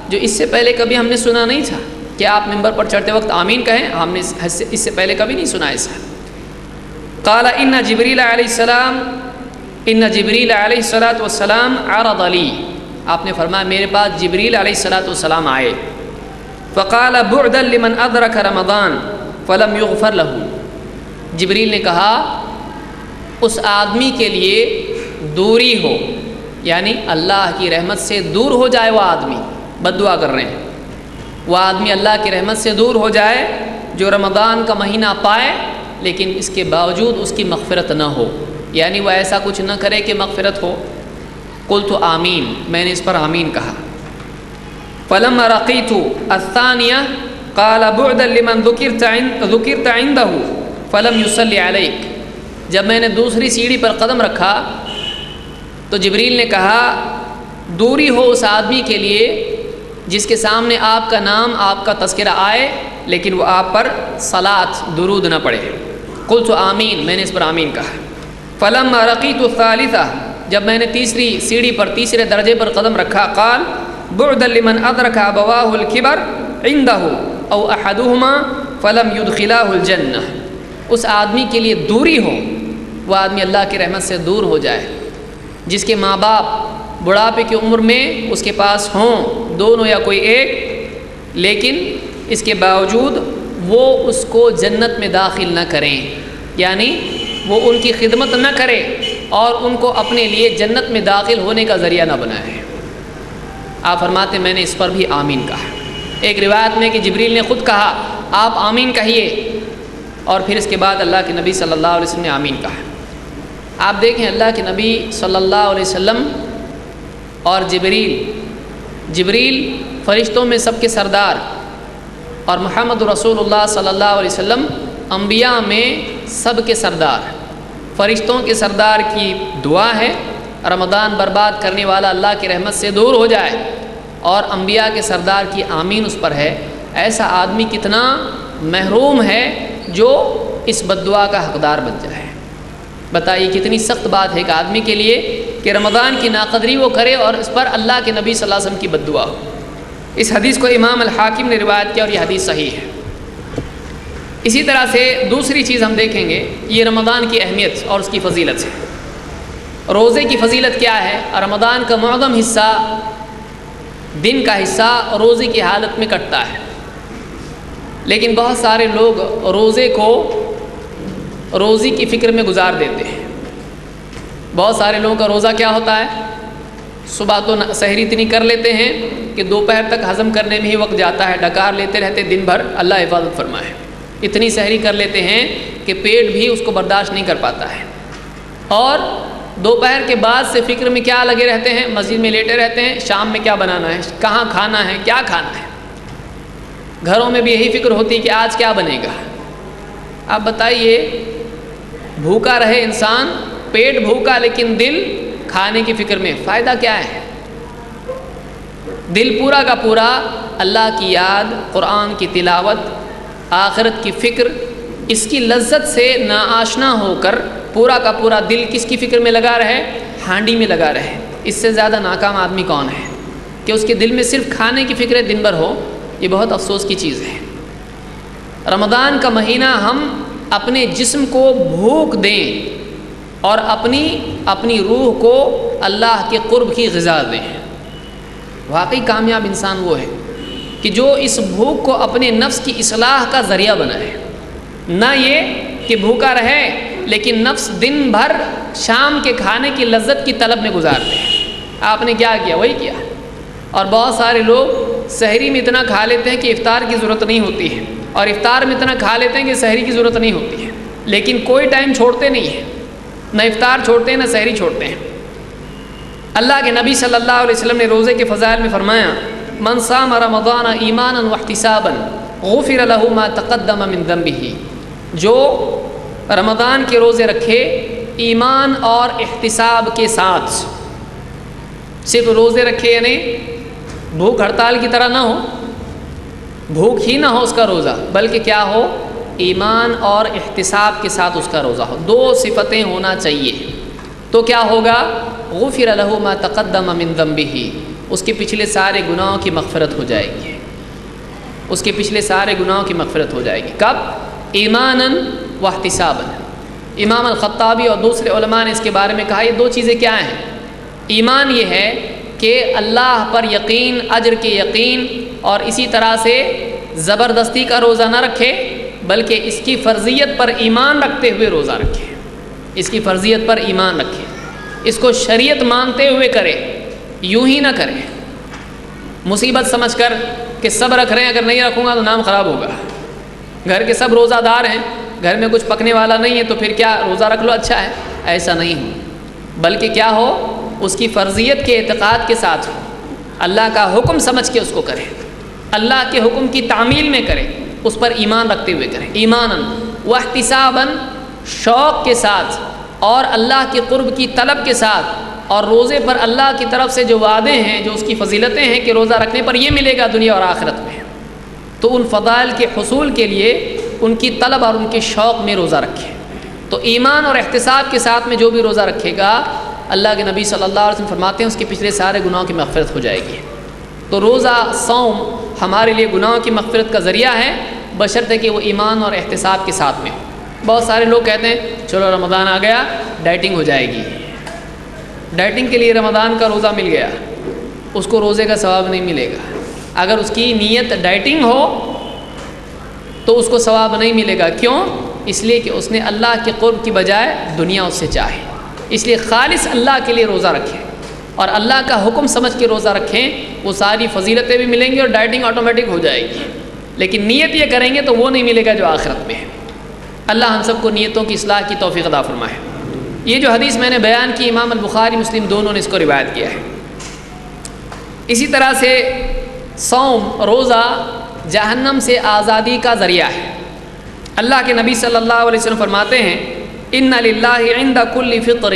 جو اس سے پہلے کبھی ہم نے سنا نہیں تھا کہ آپ ممبر پر چڑھتے وقت آمین کہیں، ہم نے اس سے پہلے کبھی نہیں سنا ایسا۔ قال ان جبریل علیہ السلام، ان جبریل علیہ الصلاۃ والسلام عرض لی، آپ نے فرمایا میرے پاس جبریل علیہ الصلاۃ والسلام آئے۔ فقال بعدا لمن ادرک رمضان فلم یغفر له، جبریل نے کہا اس آدمی کے لیے دوری ہو، یعنی اللہ کی رحمت سے دور ہو جائے وہ آدمی، بد دعا کر رہے ہیں، وہ آدمی اللہ کی رحمت سے دور ہو جائے جو رمضان کا مہینہ پائے لیکن اس کے باوجود اس کی مغفرت نہ ہو، یعنی وہ ایسا کچھ نہ کرے کہ مغفرت ہو۔ قلت آمین، میں نے اس پر آمین کہا۔ فلما رقیت الثانیہ قال بعدا لمن ذکرت عنده فلم يصلی علیک، جب میں نے دوسری سیڑھی پر قدم رکھا تو جبریل نے کہا دوری ہو اس آدمی کے لیے جس کے سامنے آپ کا نام، آپ کا تذکرہ آئے لیکن وہ آپ پر صلاۃ، درود نہ پڑھے۔ قلت آمین، میں نے اس پر آمین کہا۔ فلما رقیت الثالثہ، جب میں نے تیسری سیڑھی پر، تیسرے درجے پر قدم رکھا، قال بعدا لمن ادرک ابواہ الکبر عنده او احدهما فلم يدخلاه الجنہ، اس آدمی کے لیے دوری ہو، وہ آدمی اللہ کی رحمت سے دور ہو جائے جس کے ماں باپ بڑھاپے کی عمر میں اس کے پاس ہوں، دونوں یا کوئی ایک، لیکن اس کے باوجود وہ اس کو جنت میں داخل نہ کریں، یعنی وہ ان کی خدمت نہ کرے اور ان کو اپنے لیے جنت میں داخل ہونے کا ذریعہ نہ بنائے۔ آپ فرماتے میں نے اس پر بھی آمین کہا۔ ایک روایت میں کہ جبریل نے خود کہا آپ آمین کہیے، اور پھر اس کے بعد اللہ کے نبی صلی اللہ علیہ وسلم نے آمین کہا۔ آپ دیکھیں اللہ کے نبی صلی اللہ علیہ وسلم اور جبریل فرشتوں میں سب کے سردار، اور محمد رسول اللہ صلی اللہ علیہ وسلم انبیاء میں سب کے سردار۔ فرشتوں کے سردار کی دعا ہے رمضان برباد کرنے والا اللہ کی رحمت سے دور ہو جائے، اور انبیاء کے سردار کی آمین اس پر ہے۔ ایسا آدمی کتنا محروم ہے جو اس بد دعا کا حقدار بن جائے۔ بتائیے کتنی سخت بات ہے ایک آدمی کے لیے کہ رمضان کی ناقدری وہ کرے اور اس پر اللہ کے نبی صلی اللہ علیہ وسلم کی بد دعا ہو۔ اس حدیث کو امام الحاکم نے روایت کیا اور یہ حدیث صحیح ہے۔ اسی طرح سے دوسری چیز ہم دیکھیں گے، یہ رمضان کی اہمیت اور اس کی فضیلت ہے۔ روزے کی فضیلت کیا ہے؟ رمضان کا معظم حصہ، دن کا حصہ روزے کی حالت میں کٹتا ہے، لیکن بہت سارے لوگ روزے کو روزی کی فکر میں گزار دیتے ہیں۔ بہت سارے لوگوں کا روزہ کیا ہوتا ہے؟ صبح تو سحری اتنی کر لیتے ہیں کہ دوپہر تک ہضم کرنے میں ہی وقت جاتا ہے، ڈکار لیتے رہتے دن بھر، اللہ حفاظت فرمائے۔ اتنی سحری کر لیتے ہیں کہ پیٹ بھی اس کو برداشت نہیں کر پاتا ہے، اور دوپہر کے بعد سے فکر میں کیا لگے رہتے ہیں، مسجد میں لیٹے رہتے ہیں، شام میں کیا بنانا ہے، کہاں کھانا ہے، کیا کھانا ہے۔ گھروں میں بھی یہی فکر ہوتی ہے کہ آج کیا بنے گا۔ آپ بتائیے بھوکا رہے انسان، پیٹ بھوکا لیکن دل کھانے کی فکر میں، فائدہ کیا ہے؟ دل پورا کا پورا اللہ کی یاد، قرآن کی تلاوت، آخرت کی فکر، اس کی لذت سے ناآشنا ہو کر پورا کا پورا دل کس کی فکر میں لگا رہے؟ ہانڈی میں لگا رہے۔ اس سے زیادہ ناکام آدمی کون ہے کہ اس کے دل میں صرف کھانے کی فکر دن بھر ہو؟ یہ بہت افسوس کی چیز ہے۔ رمضان کا مہینہ ہم اپنے جسم کو بھوک دیں اور اپنی روح کو اللہ کے قرب کی غذا دیں۔ واقعی کامیاب انسان وہ ہے کہ جو اس بھوک کو اپنے نفس کی اصلاح کا ذریعہ بنائے، نہ یہ کہ بھوکا رہے لیکن نفس دن بھر شام کے کھانے کی لذت کی طلب میں گزارتے ہیں۔ آپ نے کیا کیا؟ وہی کیا۔ اور بہت سارے لوگ سحری میں اتنا کھا لیتے ہیں کہ افطار کی ضرورت نہیں ہوتی ہے، اور افطار میں اتنا کھا لیتے ہیں کہ سحری کی ضرورت نہیں ہوتی ہے، لیکن کوئی ٹائم چھوڑتے نہیں ہیں، نہ افطار چھوڑتے ہیں نہ سحری چھوڑتے ہیں۔ اللہ کے نبی صلی اللہ علیہ وسلم نے روزے کے فضائل میں فرمایا من صام رمضان ایمانا واحتسابا غفر له ما تقدم من ذنبه، جو رمضان کے روزے رکھے ایمان اور احتساب کے ساتھ، صرف روزے رکھے یعنی بھوک ہڑتال کی طرح نہ ہو، بھوک ہی نہ ہو اس کا روزہ، بلکہ کیا ہو؟ ایمان اور احتساب کے ساتھ اس کا روزہ ہو، دو صفتیں ہونا چاہیے۔ تو کیا ہوگا؟ غفر له ما تقدم من ذنبه، اس کے پچھلے سارے گناہوں کی مغفرت ہو جائے گی، اس کے پچھلے سارے گناہوں کی مغفرت ہو جائے گی۔ کب؟ ایمانا واحتسابا۔ امام الخطابی اور دوسرے علماء نے اس کے بارے میں کہا یہ دو چیزیں کیا ہیں؟ ایمان یہ ہے کہ اللہ پر یقین، اجر کے یقین، اور اسی طرح سے زبردستی کا روزہ نہ رکھے بلکہ اس کی فرضیت پر ایمان رکھتے ہوئے روزہ رکھے، اس کی فرضیت پر ایمان رکھے، اس کو شریعت مانتے ہوئے کرے، یوں ہی نہ کرے مصیبت سمجھ کر کہ سب رکھ رہے ہیں، اگر نہیں رکھوں گا تو نام خراب ہوگا، گھر کے سب روزہ دار ہیں، گھر میں کچھ پکنے والا نہیں ہے تو پھر کیا روزہ رکھ لو اچھا ہے، ایسا نہیں ہو، بلکہ کیا ہو؟ اس کی فرضیت کے اعتقاد کے ساتھ ہو، اللہ کا حکم سمجھ کے اس کو کرے، اللہ کے حکم کی تعمیل میں کرے، اس پر ایمان رکھتے ہوئے کرے، ایمانا واحتسابا، شوق کے ساتھ اور اللہ کے قرب کی طلب کے ساتھ، اور روزے پر اللہ کی طرف سے جو وعدے ہیں، جو اس کی فضیلتیں ہیں کہ روزہ رکھنے پر یہ ملے گا دنیا اور آخرت میں، تو ان فضائل کے حصول کے لیے ان کی طلب اور ان کے شوق میں روزہ رکھیں۔ تو ایمان اور احتساب کے ساتھ میں جو بھی روزہ رکھے گا، اللہ کے نبی صلی اللہ علیہ وسلم فرماتے ہیں اس کے پچھلے سارے گناہوں کی مغفرت ہو جائے گی۔ تو روزہ صوم ہمارے لیے گناہوں کی مغفرت کا ذریعہ ہے، بشرطے کہ وہ ایمان اور احتساب کے ساتھ میں۔ بہت سارے لوگ کہتے ہیں چلو رمضان آ گیا ڈائٹنگ ہو جائے گی، ڈائٹنگ کے لیے رمضان کا روزہ مل گیا، اس کو روزے کا ثواب نہیں ملے گا۔ اگر اس کی نیت ڈائٹنگ ہو تو اس کو ثواب نہیں ملے گا۔ کیوں؟ اس لیے کہ اس نے اللہ کے قرب کی بجائے دنیا اس سے چاہے۔ اس لیے خالص اللہ کے لیے روزہ رکھیں اور اللہ کا حکم سمجھ کے روزہ رکھیں، وہ ساری فضیلتیں بھی ملیں گی اور ڈائٹنگ آٹومیٹک ہو جائے گی۔ لیکن نیت یہ کریں گے تو وہ نہیں ملے گا جو آخرت میں ہے۔ اللہ ہم سب کو نیتوں کی اصلاح کی توفیق عطا فرمائے۔ یہ جو حدیث میں نے بیان کی، امام البخاری مسلم دونوں نے اس کو روایت کیا ہے۔ اسی طرح سے صوم روزہ جہنم سے آزادی کا ذریعہ ہے۔ اللہ کے نبی صلی اللہ علیہ وسلم فرماتے ہیں ان للہ عند کل فطر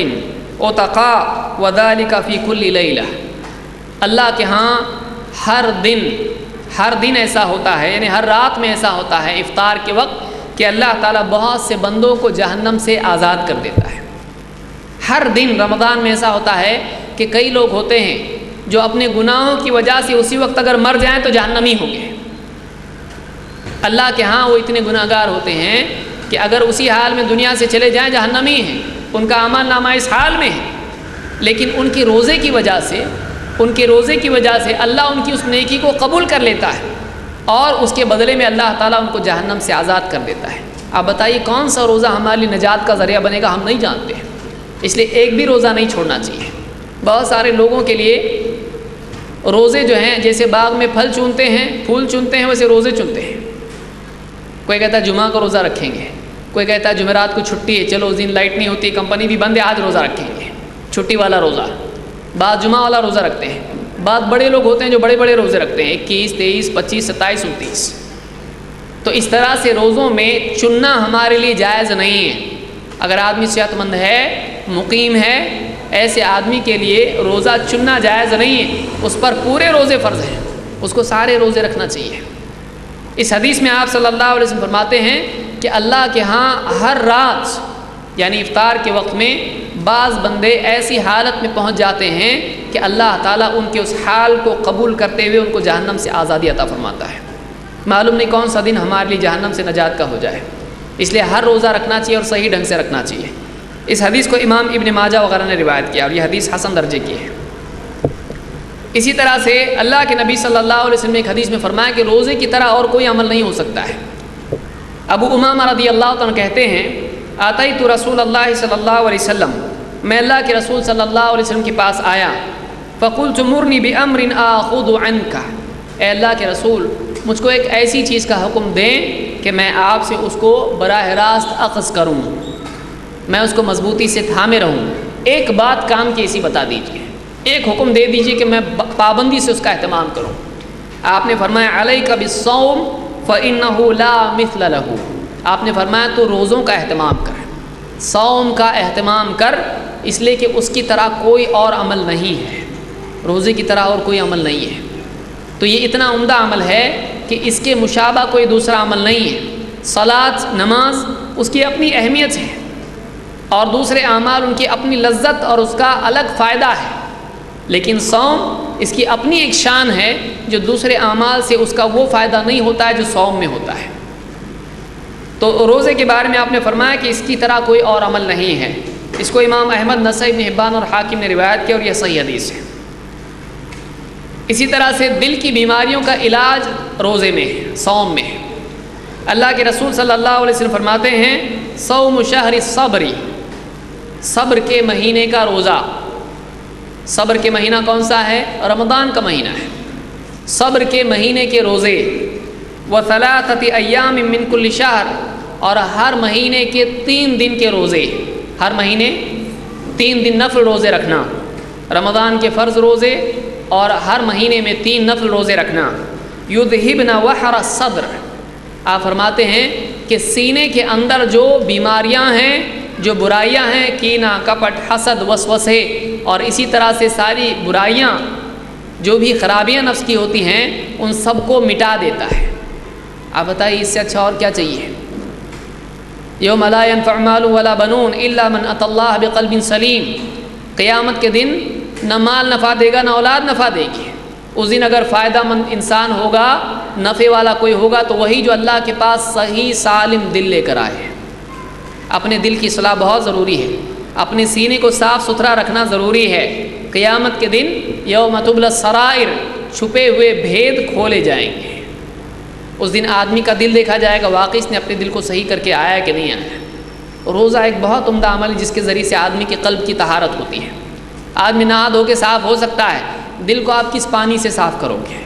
عتقاء وذلک فی کل لیلہ۔ اللہ کے ہاں ہر دن ایسا ہوتا ہے، یعنی ہر رات میں ایسا ہوتا ہے افطار کے وقت کہ اللہ تعالیٰ بہت سے بندوں کو جہنم سے آزاد کر دیتا ہے۔ ہر دن رمضان میں ایسا ہوتا ہے کہ کئی لوگ ہوتے ہیں جو اپنے گناہوں کی وجہ سے اسی وقت اگر مر جائیں تو جہنمی ہوں گے۔ اللہ کے ہاں وہ اتنے گناہ گار ہوتے ہیں کہ اگر اسی حال میں دنیا سے چلے جائیں جہنمی ہیں، ان کا اعمال نامہ اس حال میں ہے، لیکن ان کے روزے کی وجہ سے اللہ ان کی اس نیکی کو قبول کر لیتا ہے اور اس کے بدلے میں اللہ تعالیٰ ان کو جہنم سے آزاد کر دیتا ہے۔ آپ بتائیے کون سا روزہ ہمارے لیے نجات کا ذریعہ بنے گا؟ ہم نہیں جانتے، اس لیے ایک بھی روزہ نہیں چھوڑنا چاہیے۔ بہت سارے لوگوں کے لیے روزے جو ہیں جیسے باغ میں پھل چنتے ہیں، پھول چنتے ہیں، ویسے روزے چنتے ہیں۔ کوئی کہتا ہے جمعہ کو روزہ رکھیں گے، کوئی کہتا ہے جمعرات کو چھٹی ہے، چلو اس دن لائٹ نہیں ہوتی، کمپنی بھی بند ہے، آج روزہ رکھیں گے، چھٹی والا روزہ۔ بعض جمعہ والا روزہ رکھتے ہیں۔ بعض بڑے لوگ ہوتے ہیں جو بڑے بڑے روزے رکھتے ہیں، 21، 23، 25، 27، 29۔ تو اس طرح سے روزوں میں چننا ہمارے لیے جائز نہیں ہے۔ اگر آدمی صحت مند ہے، مقیم ہے، ایسے آدمی کے لیے روزہ چننا جائز نہیں ہے، اس پر پورے روزے فرض ہیں، اس کو سارے روزے رکھنا چاہیے۔ اس حدیث میں آپ صلی اللہ علیہ وسلم فرماتے ہیں کہ اللہ کے ہاں ہر رات یعنی افطار کے وقت میں بعض بندے ایسی حالت میں پہنچ جاتے ہیں کہ اللہ تعالیٰ ان کے اس حال کو قبول کرتے ہوئے ان کو جہنم سے آزادی عطا فرماتا ہے۔ معلوم نہیں کون سا دن ہمارے لیے جہنم سے نجات کا ہو جائے، اس لیے ہر روزہ رکھنا چاہیے اور صحیح ڈھنگ سے رکھنا چاہیے۔ اس حدیث کو امام ابن ماجہ وغیرہ نے روایت کیا اور یہ حدیث حسن درجے کی ہے۔ اسی طرح سے اللہ کے نبی صلی اللہ علیہ وسلم نے ایک حدیث میں فرمایا کہ روزے کی طرح اور کوئی عمل نہیں ہو سکتا ہے۔ ابو امامہ رضی اللہ عنہ کہتے ہیں آتیت رسول اللہ صلی اللہ علیہ وسلم، میں اللہ کے رسول صلی اللہ علیہ وسلم کے پاس آیا، فقلت مرنی بامر آخذ عنک، اے اللہ کے رسول مجھ کو ایک ایسی چیز کا حکم دیں کہ میں آپ سے اس کو براہ راست اخذ کروں، میں اس کو مضبوطی سے تھامے رہوں۔ ایک بات کام کی ایسی بتا دیجیے، ایک حکم دے دیجیے کہ میں پابندی سے اس کا اہتمام کروں۔ آپ نے فرمایا علیک بالصوم فإنہ لا مثل لہ، آپ نے فرمایا تو روزوں کا اہتمام کر، صوم کا اہتمام کر، اس لیے کہ اس کی طرح کوئی اور عمل نہیں ہے، روزے کی طرح اور کوئی عمل نہیں ہے۔ تو یہ اتنا عمدہ عمل ہے کہ اس کے مشابہ کوئی دوسرا عمل نہیں ہے۔ صلاۃ نماز اس کی اپنی اہمیت ہے اور دوسرے اعمال ان کی اپنی لذت اور اس کا الگ فائدہ ہے، لیکن صوم اس کی اپنی ایک شان ہے جو دوسرے اعمال سے اس کا وہ فائدہ نہیں ہوتا ہے جو صوم میں ہوتا ہے۔ تو روزے کے بارے میں آپ نے فرمایا کہ اس کی طرح کوئی اور عمل نہیں ہے۔ اس کو امام احمد، نسائی، ابن حبان اور حاکم نے روایت کیا اور یہ صحیح حدیث ہے۔ اسی طرح سے دل کی بیماریوں کا علاج روزے میں ہے، صوم میں ہے۔ اللہ کے رسول صلی اللہ علیہ وسلم فرماتے ہیں صوم شہر الصبر، صبر کے مہینے کا روزہ۔ صبر کے مہینہ کون سا ہے؟ رمضان کا مہینہ ہے۔ صبر کے مہینے کے روزے، وثلاثة ایام من کل شہر، اور ہر مہینے کے 3 دن کے روزے، ہر مہینے 3 دن نفل روزے رکھنا، رمضان کے فرض روزے اور ہر مہینے میں 3 نفل روزے رکھنا۔ یذہبن وحر الصدر، آپ فرماتے ہیں کہ سینے کے اندر جو بیماریاں ہیں، جو برائیاں ہیں، کینہ، کپٹ، حسد، وسوسے اور اسی طرح سے ساری برائیاں جو بھی خرابیاں نفس کی ہوتی ہیں ان سب کو مٹا دیتا ہے۔ آپ بتائیے اس سے اچھا اور کیا چاہیے؟ یوم لا ينفع مال ولا بنون الا من اتى اللہ بقلب سلیم، قیامت کے دن نہ مال نفع دے گا نہ اولاد نفع دے گی۔ اس دن اگر فائدہ مند انسان ہوگا، نفع والا کوئی ہوگا تو وہی جو اللہ کے پاس صحیح سالم دل لے کر آئے۔ اپنے دل کی اصلاح بہت ضروری ہے، اپنے سینے کو صاف ستھرا رکھنا ضروری ہے۔ قیامت کے دن یوم تبلی السرائر، چھپے ہوئے بھید کھولے جائیں گے۔ اس دن آدمی کا دل دیکھا جائے گا، واقعی اس نے اپنے دل کو صحیح کر کے آیا کہ نہیں آیا۔ روزہ ایک بہت عمدہ عمل ہے جس کے ذریعے سے آدمی کے قلب کی طہارت ہوتی ہے۔ آدمی نہا دھو کے صاف ہو سکتا ہے، دل کو آپ کس پانی سے صاف کرو گے؟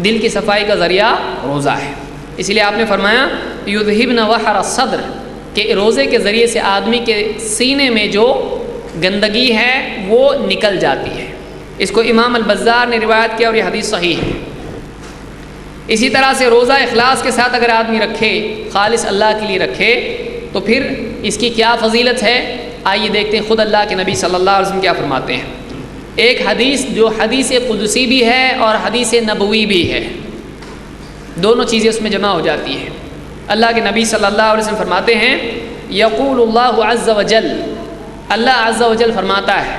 دل کی صفائی کا ذریعہ روزہ ہے۔ اس لیے آپ نے فرمایا یذہبن وحر الصدر، کہ روزے کے ذریعے سے آدمی کے سینے میں جو گندگی ہے وہ نکل جاتی ہے۔ اس کو امام البزار نے روایت کیا اور یہ حدیث صحیح ہے۔ اسی طرح سے روزہ اخلاص کے ساتھ اگر آدمی رکھے، خالص اللہ کے لیے رکھے، تو پھر اس کی کیا فضیلت ہے؟ آئیے دیکھتے ہیں خود اللہ کے نبی صلی اللہ علیہ وسلم کیا فرماتے ہیں۔ ایک حدیث جو حدیث قدسی بھی ہے اور حدیث نبوی بھی ہے، دونوں چیزیں اس میں جمع ہو جاتی ہیں۔ اللہ کے نبی صلی اللہ علیہ وسلم فرماتے ہیں یقول اللہ عز وجل، اللہ عز وجل فرماتا ہے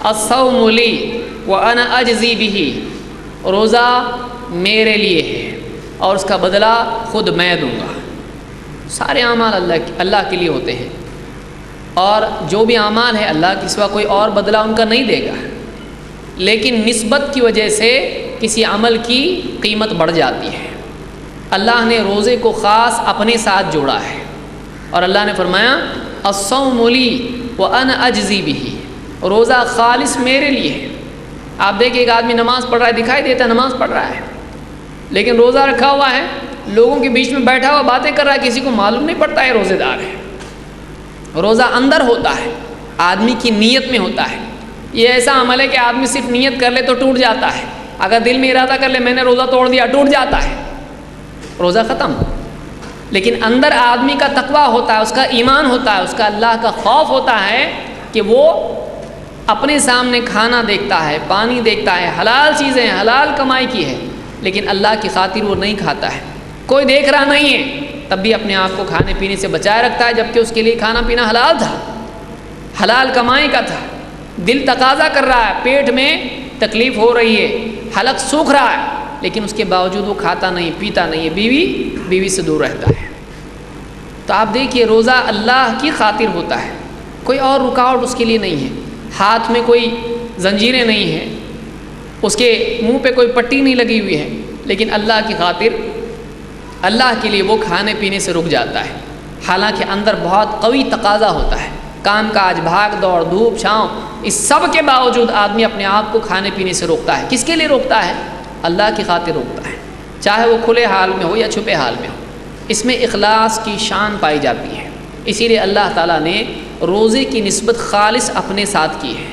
الصوم لی وانا اجزی بہ، روزہ میرے لیے ہے اور اس کا بدلہ خود میں دوں گا۔ سارے اعمال اللہ کے لیے ہوتے ہیں، اور جو بھی اعمال ہے اللہ کے سوا کوئی اور بدلہ ان کا نہیں دے گا، لیکن نسبت کی وجہ سے کسی عمل کی قیمت بڑھ جاتی ہے۔ اللہ نے روزے کو خاص اپنے ساتھ جوڑا ہے، اور اللہ نے فرمایا الصوم لی وانا اجزی بہ، روزہ خالص میرے لیے ہے۔ آپ دیکھیں ایک آدمی نماز پڑھ رہا ہے، دکھائی دیتا ہے نماز پڑھ رہا ہے، لیکن روزہ رکھا ہوا ہے، لوگوں کے بیچ میں بیٹھا ہوا باتیں کر رہا ہے، کسی کو معلوم نہیں پڑتا ہے روزے دار ہے۔ روزہ اندر ہوتا ہے، آدمی کی نیت میں ہوتا ہے۔ یہ ایسا عمل ہے کہ آدمی صرف نیت کر لے تو ٹوٹ جاتا ہے، اگر دل میں ارادہ کر لے میں نے روزہ توڑ دیا، ٹوٹ جاتا ہے، روزہ ختم۔ لیکن اندر آدمی کا تقویٰ ہوتا ہے، اس کا ایمان ہوتا ہے، اس کا اللہ کا خوف ہوتا ہے کہ وہ اپنے سامنے کھانا دیکھتا ہے، پانی دیکھتا ہے، حلال چیزیں حلال کمائی کی ہے، لیکن اللہ کی خاطر وہ نہیں کھاتا ہے۔ کوئی دیکھ رہا نہیں ہے تب بھی اپنے آپ کو کھانے پینے سے بچائے رکھتا ہے، جبکہ اس کے لیے کھانا پینا حلال تھا، حلال کمائی کا تھا۔ دل تقاضا کر رہا ہے، پیٹ میں تکلیف ہو رہی ہے، حلق سوکھ رہا ہے، لیکن اس کے باوجود وہ کھاتا نہیں پیتا نہیں ہے، بیوی سے دور رہتا ہے۔ تو آپ دیکھیے روزہ اللہ کی خاطر ہوتا ہے، کوئی اور رکاوٹ اس کے لیے نہیں ہے، ہاتھ میں کوئی زنجیریں نہیں ہیں، اس کے منہ پہ کوئی پٹی نہیں لگی ہوئی ہے، لیکن اللہ کی خاطر اللہ کے لیے وہ کھانے پینے سے رک جاتا ہے، حالانکہ اندر بہت قوی تقاضا ہوتا ہے، کام کاج بھاگ دوڑ دھوپ چھاؤں، اس سب کے باوجود آدمی اپنے آپ کو کھانے پینے سے روکتا ہے۔ کس کے لیے روکتا ہے؟ اللہ کی خاطر روکتا ہے، چاہے وہ کھلے حال میں ہو یا چھپے حال میں ہو۔ اس میں اخلاص کی شان پائی جاتی ہے، اسی لیے اللہ تعالیٰ نے روزے کی نسبت خالص اپنے ساتھ کی ہے۔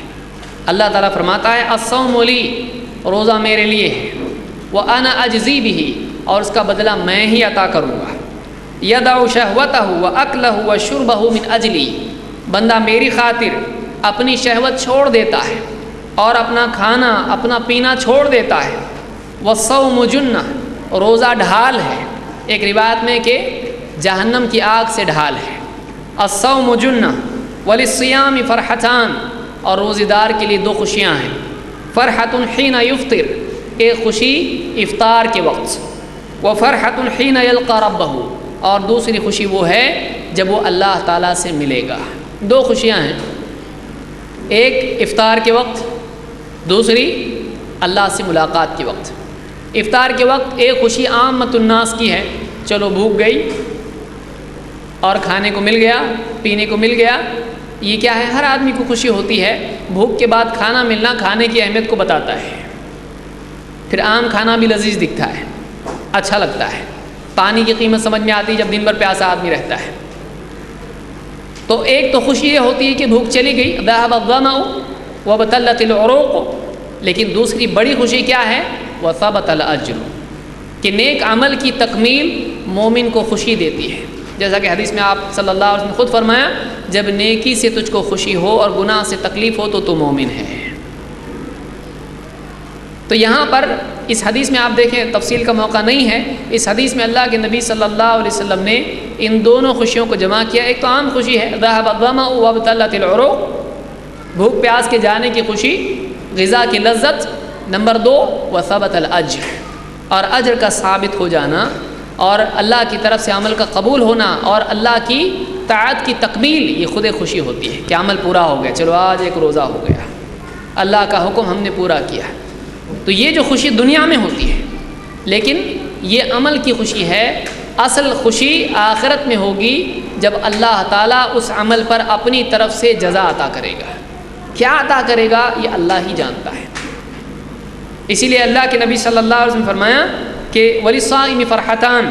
اللہ تعالیٰ فرماتا ہے الصوم لی، روزہ میرے لیے ہے، وانا اجزی بہ، اور اس کا بدلہ میں ہی عطا کروں گا۔ یدع شہوتہ واکلہ وشربہ من اجلی، بندہ میری خاطر اپنی شہوت چھوڑ دیتا ہے اور اپنا کھانا اپنا پینا چھوڑ دیتا ہے۔ والصوم جنہ، روزہ ڈھال ہے، ایک روایت میں کہ جہنم کی آگ سے ڈھال ہے۔ الصوم جنہ وللصیام فرحتان، اور روزے دار کے لیے دو خوشیاں ہیں، فرحۃ حین یفطر، ایک خوشی افطار کے وقت، وفرحۃ حین یلقی ربہ، اور دوسری خوشی وہ ہے جب وہ اللہ تعالیٰ سے ملے گا۔ دو خوشیاں ہیں، ایک افطار کے وقت، دوسری اللہ سے ملاقات کے وقت۔ افطار کے وقت ایک خوشی عامۃ الناس کی ہے، چلو بھوک گئی اور کھانے کو مل گیا، پینے کو مل گیا، یہ کیا ہے؟ ہر آدمی کو خوشی ہوتی ہے، بھوک کے بعد کھانا ملنا کھانے کی اہمیت کو بتاتا ہے۔ پھر عام کھانا بھی لذیذ دکھتا ہے، اچھا لگتا ہے، پانی کی قیمت سمجھ میں آتی ہے جب دن بھر پیاسا آدمی رہتا ہے۔ تو ایک تو خوشی یہ ہوتی ہے کہ بھوک چلی گئی، ذهب الظمأ وابتلت العروق، لیکن دوسری بڑی خوشی کیا ہے؟ وثبت الاجر، کہ نیک عمل کی تکمیل مومن کو خوشی دیتی ہے، جیسا کہ حدیث میں آپ صلی اللہ علیہ وسلم نے خود فرمایا جب نیکی سے تجھ کو خوشی ہو اور گناہ سے تکلیف ہو تو مومن ہے۔ تو یہاں پر اس حدیث میں آپ دیکھیں، تفصیل کا موقع نہیں ہے، اس حدیث میں اللہ کے نبی صلی اللہ علیہ وسلم نے ان دونوں خوشیوں کو جمع کیا. ایک تو عام خوشی ہے ذهب الظمأ وابتلت العروق، بھوک پیاس کے جانے کی خوشی، غذا کی لذت. نمبر 2 وثبت الاجر، اور اجر کا ثابت ہو جانا اور اللہ کی طرف سے عمل کا قبول ہونا اور اللہ کی طاعت کی تکمیل، یہ خود خوشی ہوتی ہے کہ عمل پورا ہو گیا. چلو آج ایک روزہ ہو گیا، اللہ کا حکم ہم نے پورا کیا. تو یہ جو خوشی دنیا میں ہوتی ہے، لیکن یہ عمل کی خوشی ہے. اصل خوشی آخرت میں ہوگی جب اللہ تعالیٰ اس عمل پر اپنی طرف سے جزا عطا کرے گا. کیا عطا کرے گا یہ اللہ ہی جانتا ہے. اسی لیے اللہ کے نبی صلی اللہ علیہ وسلم فرمایا کہ وَلِلصَّائِمِ فَرْحَتَانِ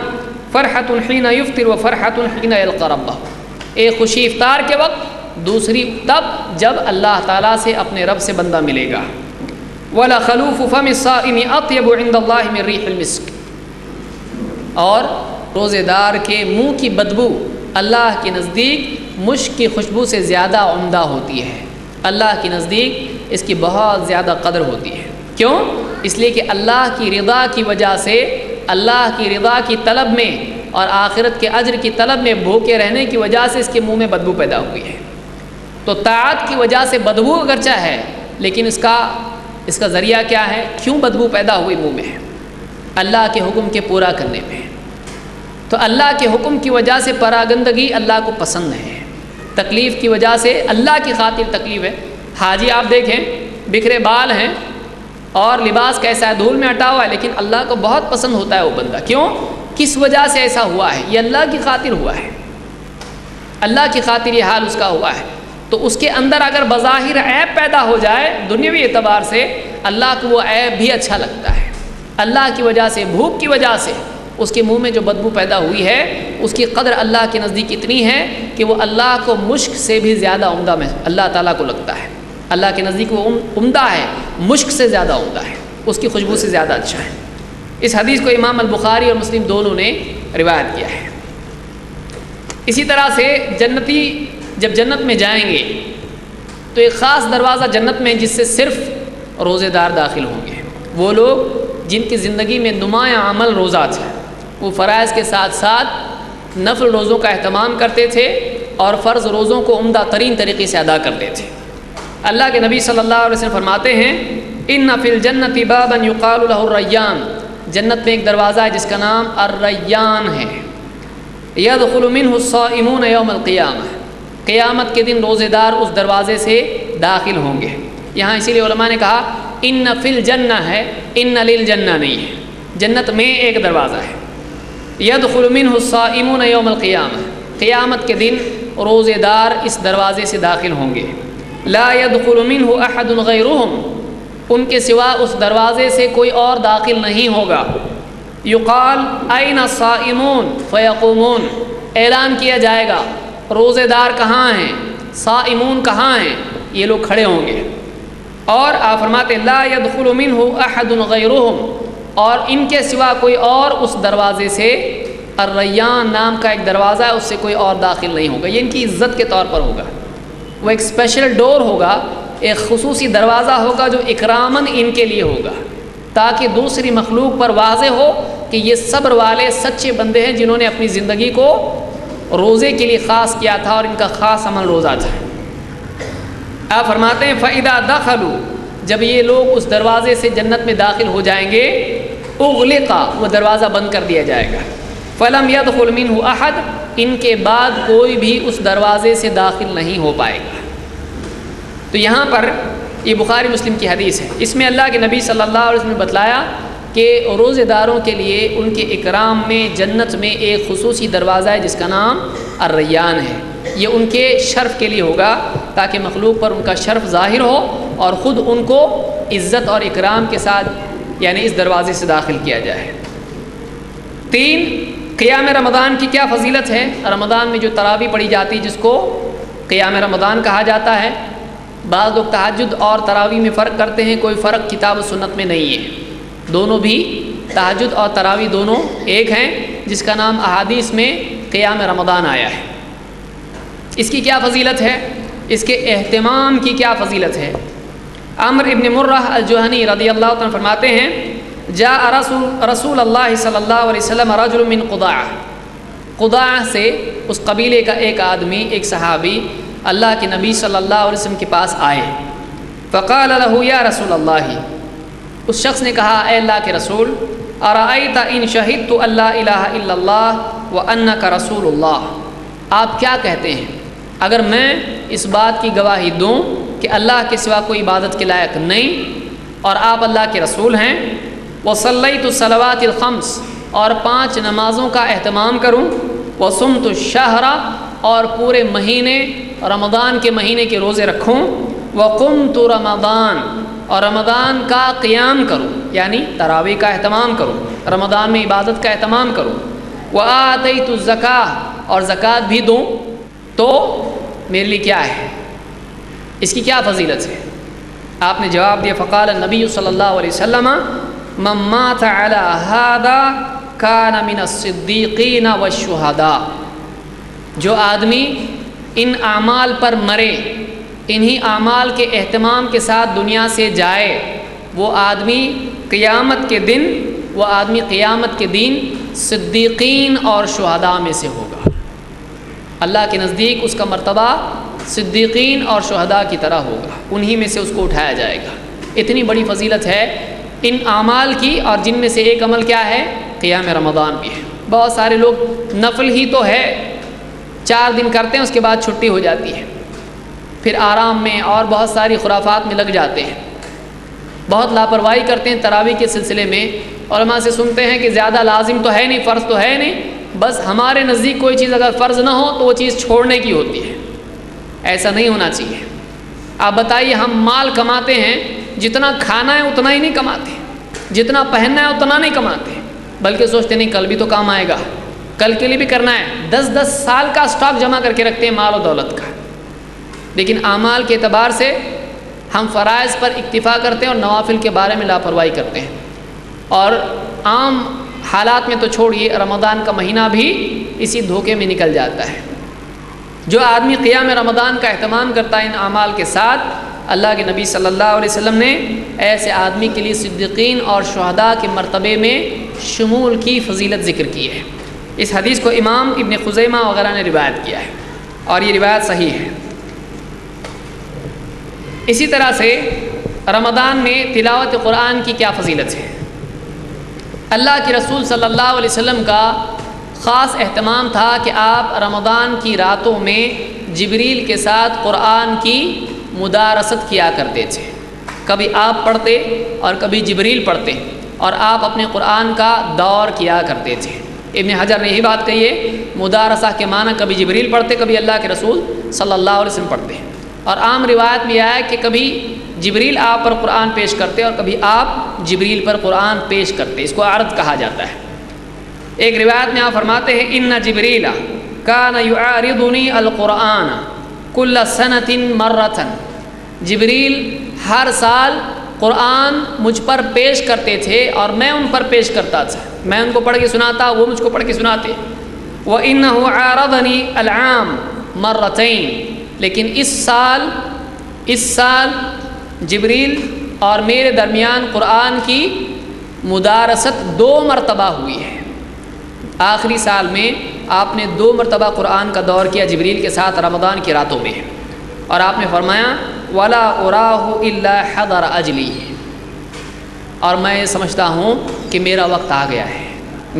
فَرْحَةٌ حِينَ يُفْطِرُ وَفَرْحَةٌ حِينَ يَلْقَى رَبَّهُ، ایک خوشی افطار کے وقت، دوسری تب جب اللہ تعالیٰ سے اپنے رب سے بندہ ملے گا. وَلَخَلُوفُ فَمِ الصَّائِمِ أَطْيَبُ عِندَ اللَّهِ مِن رِيحِ الْمِسْكِ، اور روزے دار کے منہ کی بدبو اللہ کے نزدیک مشک کی خوشبو سے زیادہ عمدہ ہوتی ہے. اللہ کے نزدیک اس کی بہت زیادہ قدر ہوتی ہے. کیوں؟ اس لیے کہ اللہ کی رضا کی وجہ سے، اللہ کی رضا کی طلب میں اور آخرت کے اجر کی طلب میں بھوکے رہنے کی وجہ سے اس کے منہ میں بدبو پیدا ہوئی ہے. تو طاعت کی وجہ سے بدبو اگرچہ ہے، لیکن اس کا ذریعہ کیا ہے؟ کیوں بدبو پیدا ہوئی منہ میں؟ اللہ کے حکم کے پورا کرنے میں. تو اللہ کے حکم کی وجہ سے پراگندگی اللہ کو پسند ہے. تکلیف کی وجہ سے اللہ کی خاطر تکلیف ہے. حاجی آپ دیکھیں بکھرے بال ہیں اور لباس کیسا ہے، دھول میں ہٹا ہوا ہے، لیکن اللہ کو بہت پسند ہوتا ہے وہ بندہ. کیوں؟ کس وجہ سے ایسا ہوا ہے؟ یہ اللہ کی خاطر ہوا ہے، اللہ کی خاطر یہ حال اس کا ہوا ہے. تو اس کے اندر اگر بظاہر عیب پیدا ہو جائے دنیاوی اعتبار سے، اللہ کو وہ عیب بھی اچھا لگتا ہے. اللہ کی وجہ سے، بھوک کی وجہ سے اس کے منہ میں جو بدبو پیدا ہوئی ہے، اس کی قدر اللہ کے نزدیک اتنی ہے کہ وہ اللہ کو مشک سے بھی زیادہ عمدہ میں اللہ تعالیٰ کو لگتا ہے. اللہ کے نزدیک وہ عمدہ ہے، مشک سے زیادہ عمدہ ہے، اس کی خوشبو سے زیادہ اچھا ہے. اس حدیث کو امام البخاری اور مسلم دونوں نے روایت کیا ہے. اسی طرح سے جنتی جب جنت میں جائیں گے تو ایک خاص دروازہ جنت میں جس سے صرف روزے دار داخل ہوں گے. وہ لوگ جن کی زندگی میں نمایاں عمل روزہ تھا، وہ فرائض کے ساتھ ساتھ نفل روزوں کا اہتمام کرتے تھے اور فرض روزوں کو عمدہ ترین طریقے سے ادا کرتے تھے. اللہ کے نبی صلی اللہ علیہ وسلم فرماتے ہیں ان فی الجنت بابا یقال له الریان، جنت میں ایک دروازہ ہے جس کا نام الریان ہے. یدخل منه الصائمون یوم القیامہ، قیامت کے دن روزے دار اس دروازے سے داخل ہوں گے. یہاں اسی لیے علماء نے کہا ان فی الجنہ ہے، ان للجنہ نہیں ہے. جنت میں ایک دروازہ ہے. یدخل منه الصائمون یوم القیامہ، قیامت کے دن روزے دار اس دروازے سے داخل ہوں گے. لا يدخل منه احد غیرهم، ان کے سوا اس دروازے سے کوئی اور داخل نہیں ہوگا. یقال این الصائمون فیقومون، اعلان کیا جائے گا روزے دار کہاں ہیں، صائمون کہاں ہیں، یہ لوگ کھڑے ہوں گے. اور آپ فرماتے لا يدخل منه احد غیرهم، اور ان کے سوا کوئی اور اس دروازے سے، الریان نام کا ایک دروازہ ہے، اس سے کوئی اور داخل نہیں ہوگا. یہ ان کی عزت کے طور پر ہوگا. وہ ایک اسپیشل ڈور ہوگا، ایک خصوصی دروازہ ہوگا جو اکراماً ان کے لیے ہوگا، تاکہ دوسری مخلوق پر واضح ہو کہ یہ صبر والے سچے بندے ہیں جنہوں نے اپنی زندگی کو روزے کے لیے خاص کیا تھا اور ان کا خاص عمل روزہ تھا. آپ فرماتے ہیں فَإِذَا دَخَلُوا، جب یہ لوگ اس دروازے سے جنت میں داخل ہو جائیں گے، اغلقا، وہ دروازہ بند کر دیا جائے گا. فَلَمْ يَدْخُلْ مِنْهُ أَحَدٌ، ان کے بعد کوئی بھی اس دروازے سے داخل نہیں ہو پائے گا. تو یہاں پر یہ بخاری مسلم کی حدیث ہے. اس میں اللہ کے نبی صلی اللہ علیہ وسلم نے بتلایا کہ روزے داروں کے لیے ان کے اکرام میں جنت میں ایک خصوصی دروازہ ہے جس کا نام الریان ہے. یہ ان کے شرف کے لیے ہوگا تاکہ مخلوق پر ان کا شرف ظاہر ہو اور خود ان کو عزت اور اکرام کے ساتھ یعنی اس دروازے سے داخل کیا جائے. 3 قیام رمضان کی کیا فضیلت ہے؟ رمضان میں جو تراویح پڑھی جاتی جس کو قیام رمضان کہا جاتا ہے. بعض لوگ تہجد اور تراویح میں فرق کرتے ہیں، کوئی فرق کتاب و سنت میں نہیں ہے. دونوں بھی تہجد اور تراویح دونوں ایک ہیں، جس کا نام احادیث میں قیام رمضان آیا ہے. اس کی کیا فضیلت ہے؟ اس کے اہتمام کی کیا فضیلت ہے؟ عمر ابن مرہ الجہنی رضی اللہ عنہ فرماتے ہیں جاء رسول اللہ صلی اللہ علیہ وسلم رجل من قضاعہ، قضاع سے اس قبیلے کا ایک آدمی، ایک صحابی اللہ کے نبی صلی اللہ علیہ وسلم کے پاس آئے. فقال له یا رسول اللہ، اس شخص نے کہا اے اللہ کے رسول، ارأیت ان شہدت ان لا الہ الا اللہ وانک رسول اللہ، آپ کیا کہتے ہیں اگر میں اس بات کی گواہی دوں کہ اللہ کے سوا کوئی عبادت کے لائق نہیں اور آپ اللہ کے رسول ہیں، وصلیت الصلوات الخمس، اور 5 نمازوں کا اہتمام کروں، وصمت الشہر، اور پورے مہینے رمضان کے مہینے کے روزے رکھوں، وقمت رمضان، اور رمضان کا قیام کروں یعنی تراویح کا اہتمام کروں، رمضان میں عبادت کا اہتمام کروں، وآتیت الزکاۃ، اور زکوٰۃ بھی دوں، تو میرے لیے کیا ہے، اس کی کیا فضیلت ہے؟ آپ نے جواب دیا فقال النبی صلی اللہ علیہ وسلم من مات علی ھذا کان من الصدیقین والشہداء، جو آدمی ان اعمال پر مرے، انہی اعمال کے اہتمام کے ساتھ دنیا سے جائے، وہ آدمی قیامت کے دن صدیقین اور شہداء میں سے ہوگا. اللہ کے نزدیک اس کا مرتبہ صدیقین اور شہداء کی طرح ہوگا، انہی میں سے اس کو اٹھایا جائے گا. اتنی بڑی فضیلت ہے ان اعمال کی، اور جن میں سے ایک عمل کیا ہے؟ قیام رمضان بھی ہے. بہت سارے لوگ نفل ہی تو ہے 4 دن کرتے ہیں، اس کے بعد چھٹی ہو جاتی ہے، پھر آرام میں اور بہت ساری خرافات میں لگ جاتے ہیں، بہت لاپرواہی کرتے ہیں تراویح کے سلسلے میں. علماء سے سنتے ہیں کہ زیادہ لازم تو ہے نہیں، فرض تو ہے نہیں، بس ہمارے نزدیک کوئی چیز اگر فرض نہ ہو تو وہ چیز چھوڑنے کی ہوتی ہے. ایسا نہیں ہونا چاہیے. آپ بتائیے، ہم مال کماتے ہیں، جتنا کھانا ہے اتنا ہی نہیں کماتے، جتنا پہننا ہے اتنا نہیں کماتے، بلکہ سوچتے نہیں کل بھی تو کام آئے گا، کل کے لیے بھی کرنا ہے. 10 سال کا اسٹاک جمع کر کے رکھتے ہیں مال و دولت کا. لیکن اعمال کے اعتبار سے ہم فرائض پر اکتفا کرتے ہیں اور نوافل کے بارے میں لاپرواہی کرتے ہیں. اور عام حالات میں تو چھوڑیے، رمضان کا مہینہ بھی اسی دھوکے میں نکل جاتا ہے. جو آدمی قیام رمضان کا اہتمام کرتا ہے ان اعمال کے ساتھ، اللہ کے نبی صلی اللہ علیہ وسلم نے ایسے آدمی کے لیے صدیقین اور شہداء کے مرتبے میں شمول کی فضیلت ذکر کی ہے. اس حدیث کو امام ابن خزیمہ وغیرہ نے روایت کیا ہے، اور یہ روایت صحیح ہے. اسی طرح سے رمضان میں تلاوت قرآن کی کیا فضیلت ہے؟ اللہ کے رسول صلی اللہ علیہ وسلم کا خاص اہتمام تھا کہ آپ رمضان کی راتوں میں جبریل کے ساتھ قرآن کی مدارست کیا کرتے تھے. کبھی آپ پڑھتے اور کبھی جبریل پڑھتے، اور آپ اپنے قرآن کا دور کیا کرتے تھے. ابن حجر نے یہی بات کہی ہے، مدارسہ کے معنی کبھی جبریل پڑھتے، کبھی اللہ کے رسول صلی اللہ علیہ وسلم پڑھتے. اور عام روایت میں آیا ہے کہ کبھی جبریل آپ پر قرآن پیش کرتے اور کبھی آپ جبریل پر قرآن پیش کرتے. اس کو عرض کہا جاتا ہے. ایک روایت میں آپ فرماتے ہیں ان جبریل کان یعارضنی القرآن کل سنۃ مرۃ، جبریل ہر سال قرآن مجھ پر پیش کرتے تھے اور میں ان پر پیش کرتا تھا. میں ان کو پڑھ کے سناتا، وہ مجھ کو پڑھ کے سناتے. وَإِنَّهُ عَارَضَنِي الْعَامَ مَرَّتَيْنِ، لیکن اس سال جبریل اور میرے درمیان قرآن کی مدارست 2 مرتبہ ہوئی ہے. آخری سال میں آپ نے 2 مرتبہ قرآن کا دور کیا جبریل کے ساتھ رمضان کی راتوں میں، اور آپ نے فرمایا وَلَا أُرَاهُ إِلَّا حَضَرَ أَجْلِي، اور میں سمجھتا ہوں کہ میرا وقت آ گیا ہے،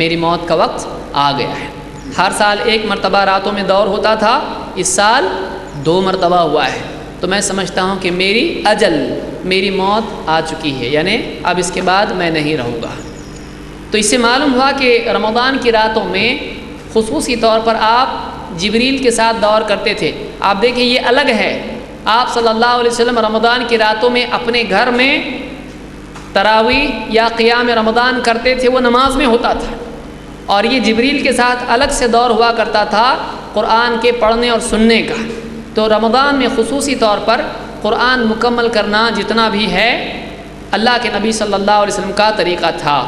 میری موت کا وقت آ گیا ہے. ہر سال 1 مرتبہ راتوں میں دور ہوتا تھا، اس سال 2 مرتبہ ہوا ہے، تو میں سمجھتا ہوں کہ میری اجل، میری موت آ چکی ہے، یعنی اب اس کے بعد میں نہیں رہوں گا. تو اس سے معلوم ہوا کہ رمضان کی راتوں میں خصوصی طور پر آپ جبریل کے ساتھ دور کرتے تھے. آپ دیکھیں یہ الگ ہے، آپ صلی اللہ علیہ وسلم رمضان کی راتوں میں اپنے گھر میں تراویح یا قیام رمضان کرتے تھے، وہ نماز میں ہوتا تھا، اور یہ جبریل کے ساتھ الگ سے دور ہوا کرتا تھا قرآن کے پڑھنے اور سننے کا. تو رمضان میں خصوصی طور پر قرآن مکمل کرنا جتنا بھی ہے اللہ کے نبی صلی اللہ علیہ وسلم کا طریقہ تھا.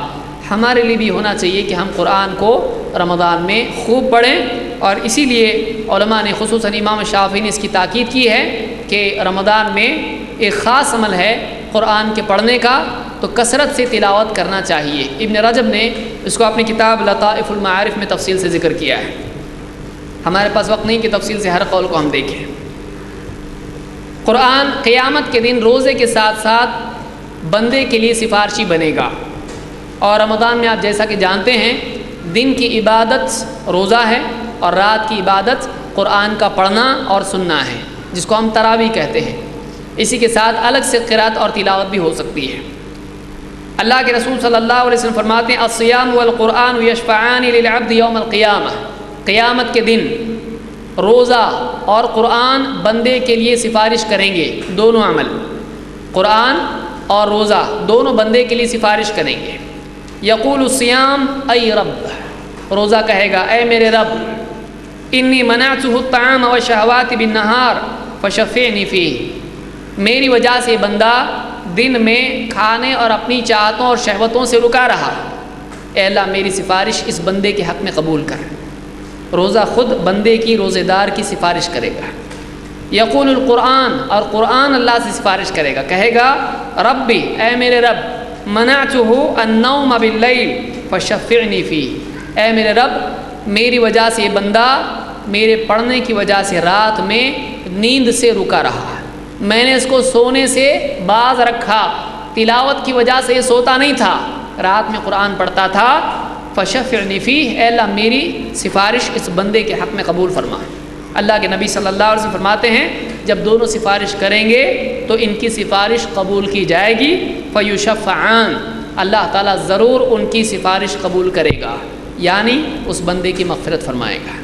ہمارے لیے بھی ہونا چاہیے کہ ہم قرآن کو رمضان میں خوب پڑھیں، اور اسی لیے علماء نے خصوصاً امام شافعی نے اس کی تاکید کی ہے کہ رمضان میں ایک خاص عمل ہے قرآن کے پڑھنے کا، تو کثرت سے تلاوت کرنا چاہیے. ابن رجب نے اس کو اپنی کتاب لطائف المعارف میں تفصیل سے ذکر کیا ہے. ہمارے پاس وقت نہیں کہ تفصیل سے ہر قول کو ہم دیکھیں۔ قرآن قیامت کے دن روزے کے ساتھ ساتھ بندے کے لیے سفارشی بنے گا، اور رمضان میں آپ جیسا کہ جانتے ہیں دن کی عبادت روزہ ہے اور رات کی عبادت قرآن کا پڑھنا اور سننا ہے، جس کو ہم تراویح کہتے ہیں۔ اسی کے ساتھ الگ سے قرات اور تلاوت بھی ہو سکتی ہے۔ اللہ کے رسول صلی اللہ علیہ وسلم فرماتے ہیں الصیام والقرآن یشفعان للعبد یوم القیامہ، قیامت کے دن روزہ اور قرآن بندے کے لیے سفارش کریں گے، دونوں عمل قرآن اور روزہ دونوں بندے کے لیے سفارش کریں گے۔ یقول الصیام ای رب، روزہ کہے گا اے میرے رب، انی منعتہ الطعام والشہوات بالنہار فشفعنی فیہ، میری وجہ سے بندہ دن میں کھانے اور اپنی چاہتوں اور شہوتوں سے رکا رہا، اے اللہ میری سفارش اس بندے کے حق میں قبول کر۔ روزہ خود بندے کی روزے دار کی سفارش کرے گا۔ یقول القرآن، اور قرآن اللہ سے سفارش کرے گا، کہے گا ربی اے میرے رب، منعتہ النوم باللیل فشفعنی فیہ، اے میرے رب میری وجہ سے یہ بندہ میرے پڑھنے کی وجہ سے رات میں نیند سے رکا رہا، میں نے اس کو سونے سے باز رکھا، تلاوت کی وجہ سے یہ سوتا نہیں تھا، رات میں قرآن پڑھتا تھا، فشفعنی فیہ، اے اللہ میری سفارش اس بندے کے حق میں قبول فرما۔ اللہ کے نبی صلی اللہ علیہ وسلم فرماتے ہیں جب دونوں سفارش کریں گے تو ان کی سفارش قبول کی جائے گی، فیشفعان، اللہ تعالیٰ ضرور ان کی سفارش قبول کرے گا، یعنی اس بندے کی مغفرت فرمائے گا۔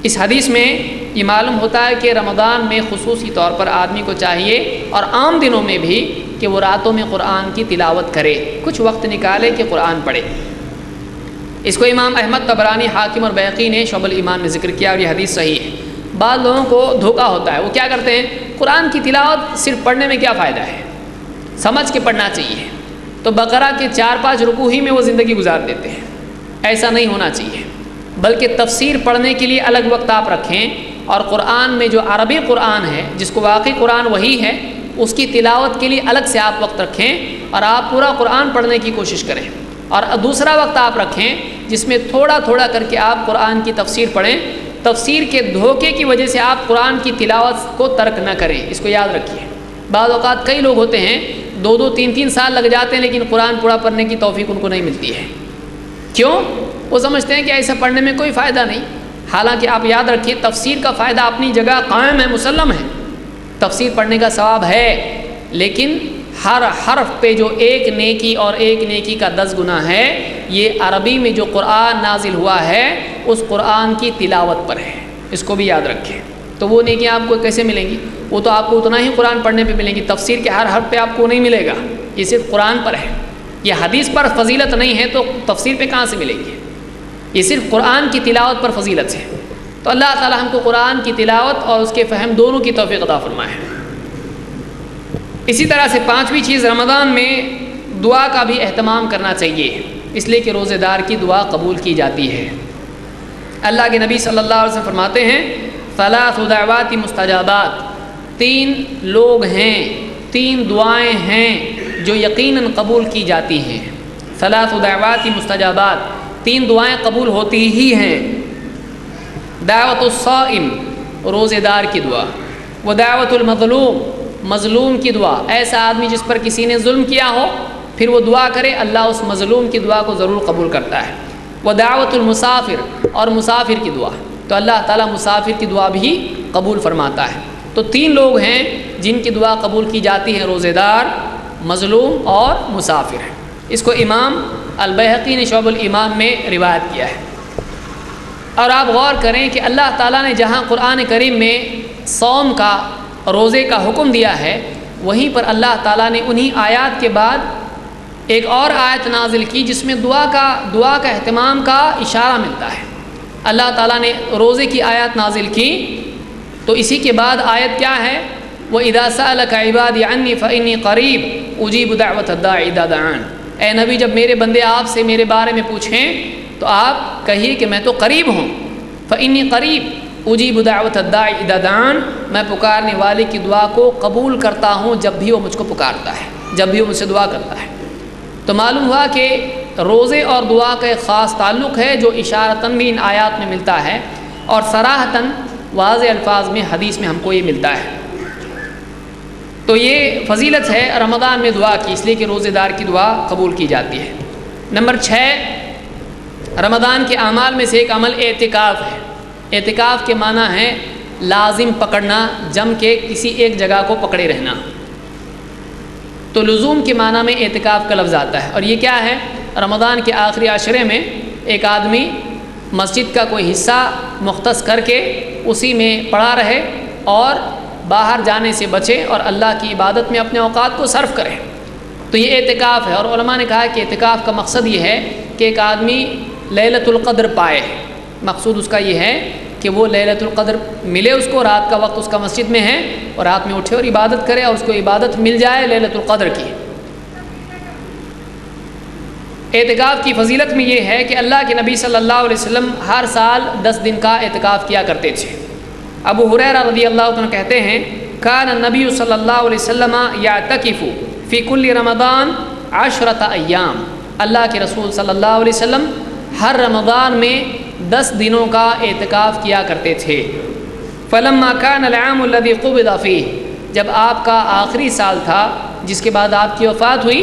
اس حدیث میں یہ معلوم ہوتا ہے کہ رمضان میں خصوصی طور پر آدمی کو چاہیے اور عام دنوں میں بھی کہ وہ راتوں میں قرآن کی تلاوت کرے، کچھ وقت نکالے کہ قرآن پڑھے۔ اس کو امام احمد طبرانی حاکم اور بیہقی نے شعب الایمان میں ذکر کیا اور یہ حدیث صحیح ہے۔ بعض لوگوں کو دھوکہ ہوتا ہے، وہ کیا کرتے ہیں قرآن کی تلاوت صرف پڑھنے میں کیا فائدہ ہے، سمجھ کے پڑھنا چاہیے، تو بقرہ کے 4-5 رکوع ہی میں وہ زندگی گزار دیتے ہیں۔ ایسا نہیں ہونا چاہیے، بلکہ تفسیر پڑھنے کے لیے الگ وقت آپ رکھیں، اور قرآن میں جو عربی قرآن ہے جس کو واقعی قرآن وہی ہے اس کی تلاوت کے لیے الگ سے آپ وقت رکھیں اور آپ پورا قرآن پڑھنے کی کوشش کریں، اور دوسرا وقت آپ رکھیں جس میں تھوڑا تھوڑا کر کے آپ قرآن کی تفسیر پڑھیں۔ تفسیر کے دھوکے کی وجہ سے آپ قرآن کی تلاوت کو ترک نہ کریں، اس کو یاد رکھیے۔ بعض اوقات کئی لوگ ہوتے ہیں 2-2 3-3 سال لگ جاتے ہیں لیکن قرآن پورا پڑھنے کی توفیق ان کو نہیں ملتی ہے۔ کیوں؟ وہ سمجھتے ہیں کہ ایسا پڑھنے میں کوئی فائدہ نہیں، حالانکہ آپ یاد رکھیے تفسیر کا فائدہ اپنی جگہ قائم ہے، مسلم ہے، تفسیر پڑھنے کا ثواب ہے، لیکن ہر حرف پہ جو ایک نیکی اور ایک نیکی کا 10 گنا ہے، یہ عربی میں جو قرآن نازل ہوا ہے اس قرآن کی تلاوت پر ہے، اس کو بھی یاد رکھیں۔ تو وہ نیکیاں آپ کو کیسے ملیں گی؟ وہ تو آپ کو اتنا ہی قرآن پڑھنے پہ ملیں گی، تفسیر کے ہر حرف پہ آپ کو نہیں ملے گا، یہ صرف قرآن پر ہے۔ یہ حدیث پر فضیلت نہیں ہے تو تفسیر پہ کہاں سے ملے گی؟ یہ صرف قرآن کی تلاوت پر فضیلت ہے۔ تو اللہ تعالی ہم کو قرآن کی تلاوت اور اس کے فہم دونوں کی توفیق عطا فرمائے۔ اسی طرح سے 5ویں چیز، رمضان میں دعا کا بھی اہتمام کرنا چاہیے، اس لیے کہ روزے دار کی دعا قبول کی جاتی ہے۔ اللہ کے نبی صلی اللہ علیہ وسلم فرماتے ہیں 3 دعوات مستجابات، 3 لوگ ہیں، 3 دعائیں ہیں جو یقیناً قبول کی جاتی ہیں۔ 3 دعوات مستجابات، 3 دعائیں قبول ہوتی ہی ہیں۔ دعوت الصائم، روزے دار کی دعا، وہ دعوت المظلوم، مظلوم کی دعا، ایسا آدمی جس پر کسی نے ظلم کیا ہو پھر وہ دعا کرے اللہ اس مظلوم کی دعا کو ضرور قبول کرتا ہے۔ وہ دعوت المسافر، اور مسافر کی دعا، تو اللہ تعالیٰ مسافر کی دعا بھی قبول فرماتا ہے۔ تو 3 لوگ ہیں جن کی دعا قبول کی جاتی ہے، روزے دار، مظلوم اور مسافر۔ اس کو امام البیہقی نے شعب الایمان میں روایت کیا ہے۔ اور آپ غور کریں کہ اللہ تعالیٰ نے جہاں قرآن کریم میں صوم کا، روزے کا حکم دیا ہے، وہیں پر اللہ تعالیٰ نے انہی آیات کے بعد ایک اور آیت نازل کی جس میں دعا کا اہتمام کا اشارہ ملتا ہے۔ اللہ تعالیٰ نے روزے کی آیات نازل کی تو اسی کے بعد آیت کیا ہے؟ وَإِذَا سَأَلَكَ عِبَادِي عَنِّي فَإِنِّي قَرِيبٌ أُجِيبُ دَعْوَةَ الدَّاعِ إِذَا دَعَانِ، اے نبی جب میرے بندے آپ سے میرے بارے میں پوچھیں تو آپ کہیے کہ میں تو قریب ہوں۔ فَإِنِّي قَرِيبٌ أُجِيبُ دَعْوَةَ الدَّاعِ إِذَا دَعَانِ، میں پکارنے والے کی دعا کو قبول کرتا ہوں جب بھی وہ مجھ کو پکارتا ہے، جب بھی وہ مجھ سے دعا کرتا ہے۔ تو معلوم ہوا کہ روزے اور دعا کا ایک خاص تعلق ہے جو اشارتاً بھی ان آیات میں ملتا ہے، اور صراحتاً واضح الفاظ میں حدیث میں ہم کو یہ ملتا ہے۔ تو یہ فضیلت ہے رمضان میں دعا کی، اس لیے کہ روزے دار کی دعا قبول کی جاتی ہے۔ نمبر 6، رمضان کے اعمال میں سے ایک عمل اعتکاف ہے۔ اعتکاف کے معنی ہے لازم پکڑنا، جم کے کسی ایک جگہ کو پکڑے رہنا۔ تو لزوم کے معنی میں اعتکاف کا لفظ آتا ہے، اور یہ کیا ہے؟ رمضان کے آخری عشرے میں ایک آدمی مسجد کا کوئی حصہ مختص کر کے اسی میں پڑا رہے اور باہر جانے سے بچے اور اللہ کی عبادت میں اپنے اوقات کو صرف کرے، تو یہ اعتکاف ہے۔ اور علماء نے کہا کہ اعتکاف کا مقصد یہ ہے کہ ایک آدمی لیلۃ القدر پائے۔ مقصود اس کا یہ ہے کہ وہ لیلۃ القدر ملے اس کو، رات کا وقت اس کا مسجد میں ہے اور رات میں اٹھے اور عبادت کرے اور اس کو عبادت مل جائے لیلۃ القدر کی۔ اعتکاف کی فضیلت میں یہ ہے کہ اللہ کے نبی صلی اللہ علیہ وسلم ہر سال 10 دن کا اعتکاف کیا کرتے تھے۔ ابو ہریرہ رضی اللہ عنہ کہتے ہیں کان النبی صلی اللہ علیہ وسلم یعتکف فی کل رمضان 10 ایام، اللہ کے رسول صلی اللہ علیہ وسلم ہر رمضان میں 10 دنوں کا اعتکاف کیا کرتے تھے۔ فلما کان العام الذی قبض فیہ، جب آپ کا آخری سال تھا جس کے بعد آپ کی وفات ہوئی،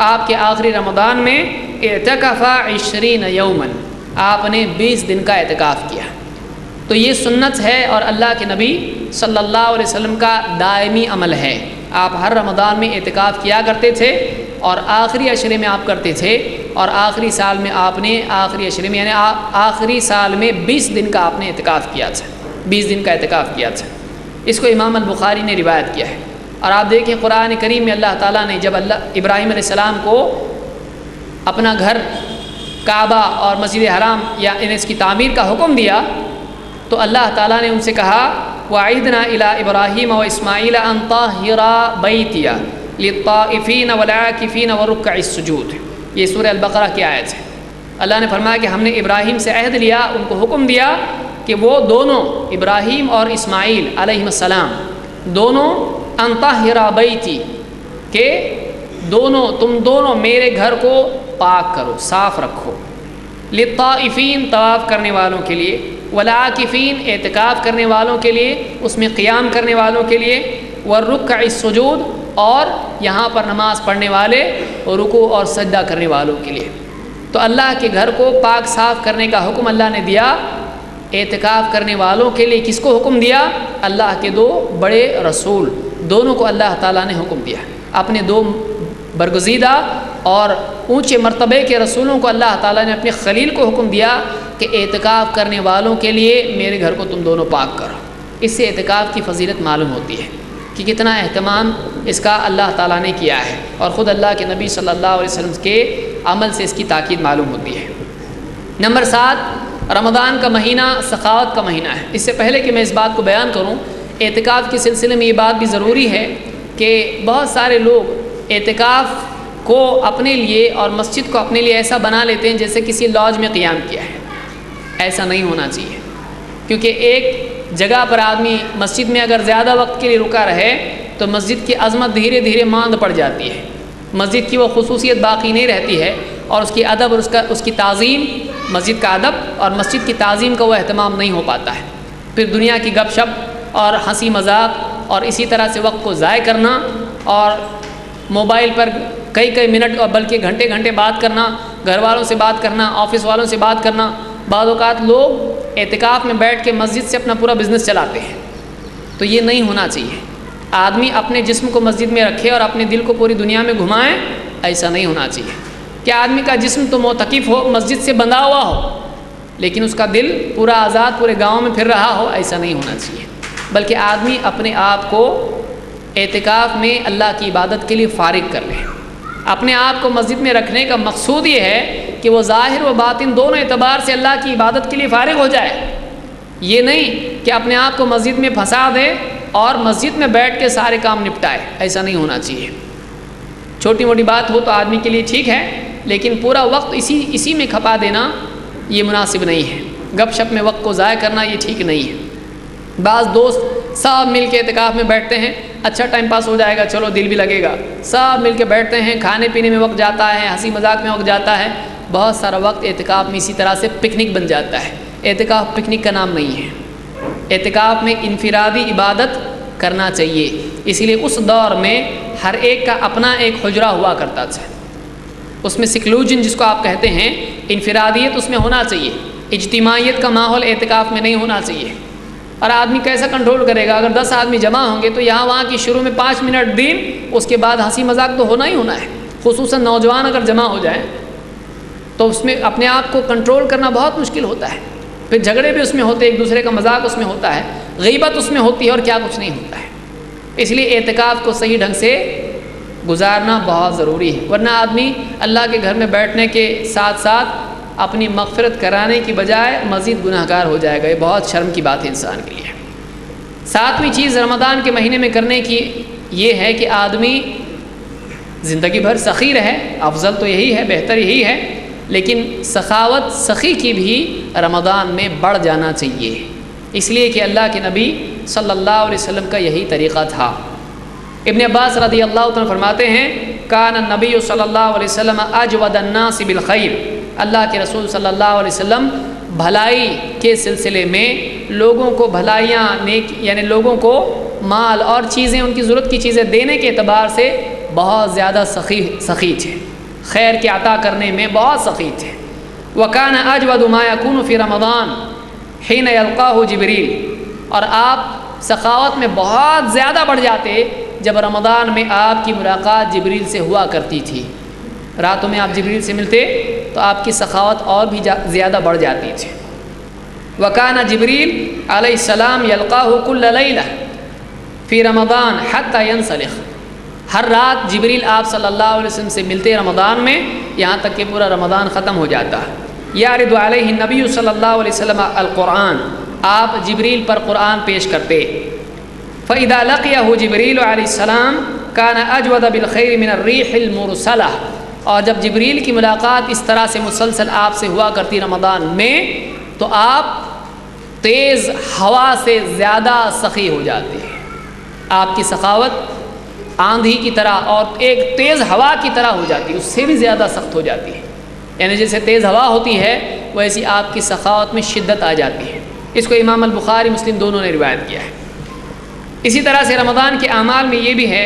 آپ کے آخری رمضان میں اعتکف 20 یوما، آپ نے 20 دن کا اعتکاف کیا۔ تو یہ سنت ہے اور اللہ کے نبی صلی اللہ علیہ وسلم کا دائمی عمل ہے۔ آپ ہر رمضان میں اعتکاف کیا کرتے تھے اور آخری عشرے میں آپ کرتے تھے، اور آخری سال میں آپ نے آخری عشرے میں یعنی آخری سال میں 20 دن کا آپ نے اعتکاف کیا تھا، 20 دن کا اعتکاف کیا تھا۔ اس کو امام البخاری نے روایت کیا ہے۔ اور آپ دیکھیں قرآن کریم میں اللہ تعالیٰ نے جب ابراہیم علیہ السلام کو اپنا گھر کعبہ اور مسجد حرام یا اس کی تعمیر کا حکم دیا تو اللہ تعالیٰ نے ان سے کہا وَعِدْنَا إِلَىٰ إِبْرَاهِيمَ وَإِسْمَاعِيلَ أَن طَهِّرَا بَيْتِيَ لِلطَّائِفِينَ وَالْعَاكِفِينَ وَرُكَّعِ السُّجُودِ، یہ سورہ البقرہ کی آیت ہے۔ اللہ نے فرمایا کہ ہم نے ابراہیم سے عہد لیا، ان کو حکم دیا کہ وہ دونوں ابراہیم اور اسماعیل علیہ السلام دونوں ان طَهِّرَا بَيْتِي، کہ تم دونوں میرے گھر کو پاک کرو، صاف رکھو، للطائفین طواف کرنے والوں کے لیے، والعاکفین اعتکاف کرنے والوں کے لیے، اس میں قیام کرنے والوں کے لیے، والرکع السجود اور یہاں پر نماز پڑھنے والے رکوع اور سجدہ کرنے والوں کے لیے۔ تو اللہ کے گھر کو پاک صاف کرنے کا حکم اللہ نے دیا اعتکاف کرنے والوں کے لیے۔ کس کو حکم دیا؟ اللہ کے 2 بڑے رسول، دونوں کو اللہ تعالیٰ نے حکم دیا۔ اپنے 2 برگزیدہ اور اونچے مرتبے کے رسولوں کو اللہ تعالیٰ نے اپنے خلیل کو حکم دیا کہ اعتکاف کرنے والوں کے لیے میرے گھر کو تم دونوں پاک کرو۔ اس سے اعتکاف کی فضیلت معلوم ہوتی ہے کہ کتنا اہتمام اس کا اللہ تعالیٰ نے کیا ہے، اور خود اللہ کے نبی صلی اللہ علیہ وسلم کے عمل سے اس کی تاکید معلوم ہوتی ہے۔ نمبر 7، رمضان کا مہینہ سخاوت کا مہینہ ہے۔ اس سے پہلے کہ میں اس بات کو بیان کروں، اعتکاف کے سلسلے میں یہ بات بھی ضروری ہے کہ بہت سارے لوگ اعتکاف کو اپنے لیے اور مسجد کو اپنے لیے ایسا بنا لیتے ہیں جیسے کسی لاج میں قیام کیا ہے۔ ایسا نہیں ہونا چاہیے، کیونکہ ایک جگہ پر آدمی مسجد میں اگر زیادہ وقت کے لیے رکا رہے تو مسجد کی عظمت دھیرے دھیرے ماند پڑ جاتی ہے، مسجد کی وہ خصوصیت باقی نہیں رہتی ہے، اور اس کی ادب اور اس کی تعظیم، مسجد کا ادب اور مسجد کی تعظیم کا وہ اہتمام نہیں ہو پاتا ہے۔ پھر دنیا کی گپ شپ اور ہنسی مذاق اور اسی طرح سے وقت کو ضائع کرنا اور موبائل پر کئی منٹ اور بلکہ گھنٹے گھنٹے بات کرنا، گھر والوں سے بات کرنا، آفس والوں سے بات کرنا۔ بعض اوقات لوگ اعتکاف میں بیٹھ کے مسجد سے اپنا پورا بزنس چلاتے ہیں، تو یہ نہیں ہونا چاہیے۔ آدمی اپنے جسم کو مسجد میں رکھے اور اپنے دل کو پوری دنیا میں گھمائے، ایسا نہیں ہونا چاہیے۔ کہ آدمی کا جسم تو معتکف ہو، مسجد سے بندھا ہوا ہو، لیکن اس کا دل پورا آزاد پورے گاؤں میں پھر رہا ہو، ایسا نہیں ہونا چاہیے۔ بلکہ آدمی اپنے آپ کو اعتکاف میں اللہ کی عبادت کے لیے فارغ کر لے۔ اپنے آپ کو مسجد میں رکھنے کا مقصود یہ ہے کہ وہ ظاہر و باطن دونوں اعتبار سے اللہ کی عبادت کے لیے فارغ ہو جائے۔ یہ نہیں کہ اپنے آپ کو مسجد میں پھنسا دے اور مسجد میں بیٹھ کے سارے کام نپٹائے، ایسا نہیں ہونا چاہیے۔ چھوٹی موٹی بات ہو تو آدمی کے لیے ٹھیک ہے، لیکن پورا وقت اسی میں کھپا دینا یہ مناسب نہیں ہے۔ گپ شپ میں وقت کو ضائع کرنا یہ ٹھیک نہیں ہے۔ بعض دوست سب مل کے اعتکاف میں بیٹھتے ہیں، اچھا ٹائم پاس ہو جائے گا، چلو دل بھی لگے گا، سب مل کے بیٹھتے ہیں، کھانے پینے میں وقت جاتا ہے، ہنسی مذاق میں وقت جاتا ہے، بہت سارا وقت اعتکاف میں اسی طرح سے پکنک بن جاتا ہے۔ اعتکاف پکنک کا نام نہیں ہے۔ اعتکاف میں انفرادی عبادت کرنا چاہیے، اسی لیے اس دور میں ہر ایک کا اپنا ایک حجرہ ہوا کرتا تھا، اس میں سیکلوژن جس کو آپ کہتے ہیں، انفرادیت اس میں ہونا چاہیے، اجتماعیت کا ماحول اعتکاف میں نہیں ہونا چاہیے۔ اور آدمی کیسا کنٹرول کرے گا؟ اگر 10 آدمی جمع ہوں گے تو یہاں وہاں کی شروع میں 5 منٹ دین، اس کے بعد ہنسی مذاق تو ہونا ہی ہونا ہے، خصوصاً نوجوان اگر جمع ہو جائیں تو اس میں اپنے آپ کو کنٹرول کرنا بہت مشکل ہوتا ہے، پھر جھگڑے بھی اس میں ہوتے ہیں، ایک دوسرے کا مذاق اس میں ہوتا ہے، غیبت اس میں ہوتی ہے اور کیا کچھ نہیں ہوتا ہے۔ اس لیے اعتکاف کو صحیح ڈھنگ سے گزارنا بہت ضروری ہے، ورنہ آدمی اللہ کے گھر میں بیٹھنے کے ساتھ ساتھ اپنی مغفرت کرانے کی بجائے مزید گناہ گار ہو جائے گا۔ یہ بہت شرم کی بات ہے انسان کے لیے۔ 7ویں چیز رمضان کے مہینے میں کرنے کی یہ ہے کہ آدمی زندگی بھر سخی رہے، افضل تو یہی ہے، بہتر یہی ہے، لیکن سخاوت سخی کی بھی رمضان میں بڑھ جانا چاہیے، اس لیے کہ اللہ کے نبی صلی اللہ علیہ وسلم کا یہی طریقہ تھا۔ ابن عباس رضی اللہ عنہ فرماتے ہیں کان النبی صلی اللہ علیہ وسلم اجود الناس بالخیر، اللہ کے رسول صلی اللہ علیہ وسلم بھلائی کے سلسلے میں لوگوں کو بھلائیاں یعنی لوگوں کو مال اور چیزیں، ان کی ضرورت کی چیزیں دینے کے اعتبار سے بہت زیادہ سخی تھے، خیر کے عطا کرنے میں بہت سخی تھے۔ وکان اجود ما یکون فی رمضان حین یلقاہ جبریل، اور آپ سخاوت میں بہت زیادہ بڑھ جاتے جب رمضان میں آپ کی ملاقات جبریل سے ہوا کرتی تھی، راتوں میں آپ جبریل سے ملتے تو آپ کی سخاوت اور بھی زیادہ بڑھ جاتی تھی۔ وکان جبریل علیہ السلام یلقاہ کل لیلہ فی رمضان حتی ینسلخ، ہر رات جبریل آپ صلی اللہ علیہ وسلم سے ملتے رمضان میں یہاں تک کہ پورا رمضان ختم ہو جاتا۔ یعرض علیہ النبی صلی اللہ علیہ وسلم القرآن، آپ جبریل پر قرآن پیش کرتے۔ فَإِذَا لَقِيَهُ جِبْرِيلُ علیہ السلام كَانَ أَجْوَدَ بِالْخَيْرِ مِنَ الرِّيحِ الْمُرْسَلَةِ، اور جب جبریل کی ملاقات اس طرح سے مسلسل آپ سے ہوا کرتی رمضان میں تو آپ تیز ہوا سے زیادہ سخی ہو جاتے ہیں، آپ کی سخاوت آندھی کی طرح اور ایک تیز ہوا کی طرح ہو جاتی ہے، اس سے بھی زیادہ سخت ہو جاتی ہے، یعنی جیسے تیز ہوا ہوتی ہے ویسی آپ کی سخاوت میں شدت آ جاتی ہے۔ اس کو امام البخاری مسلم دونوں نے روایت کیا ہے۔ اسی طرح سے رمضان کے اعمال میں یہ بھی ہے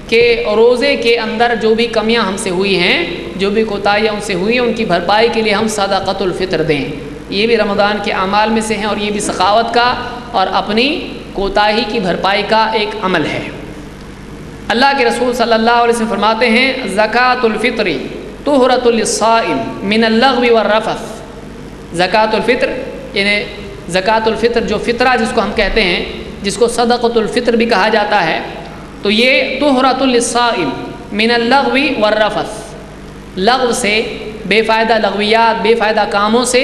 کہ روزے کے اندر جو بھی کمیاں ہم سے ہوئی ہیں، جو بھی کوتاہیاں ان سے ہوئی ہیں، ان کی بھرپائی کے لیے ہم صدقۃ الفطر دیں، یہ بھی رمضان کے اعمال میں سے ہیں اور یہ بھی سخاوت کا اور اپنی کوتاہی کی بھرپائی کا ایک عمل ہے۔ اللہ کے رسول صلی اللہ علیہ وسلم فرماتے ہیں زکوٰۃ الفطر طہرۃ للصائم من اللغو والرفث، زکوٰۃ الفطر یعنی زکوٰۃ الفطر جو فطرہ جس کو ہم کہتے ہیں، جس کو صدقۃ الفطر بھی کہا جاتا ہے، تو یہ طہرۃ للصائم من اللغو والرفث، لغو سے بے فائدہ لغویات، بے فائدہ کاموں سے،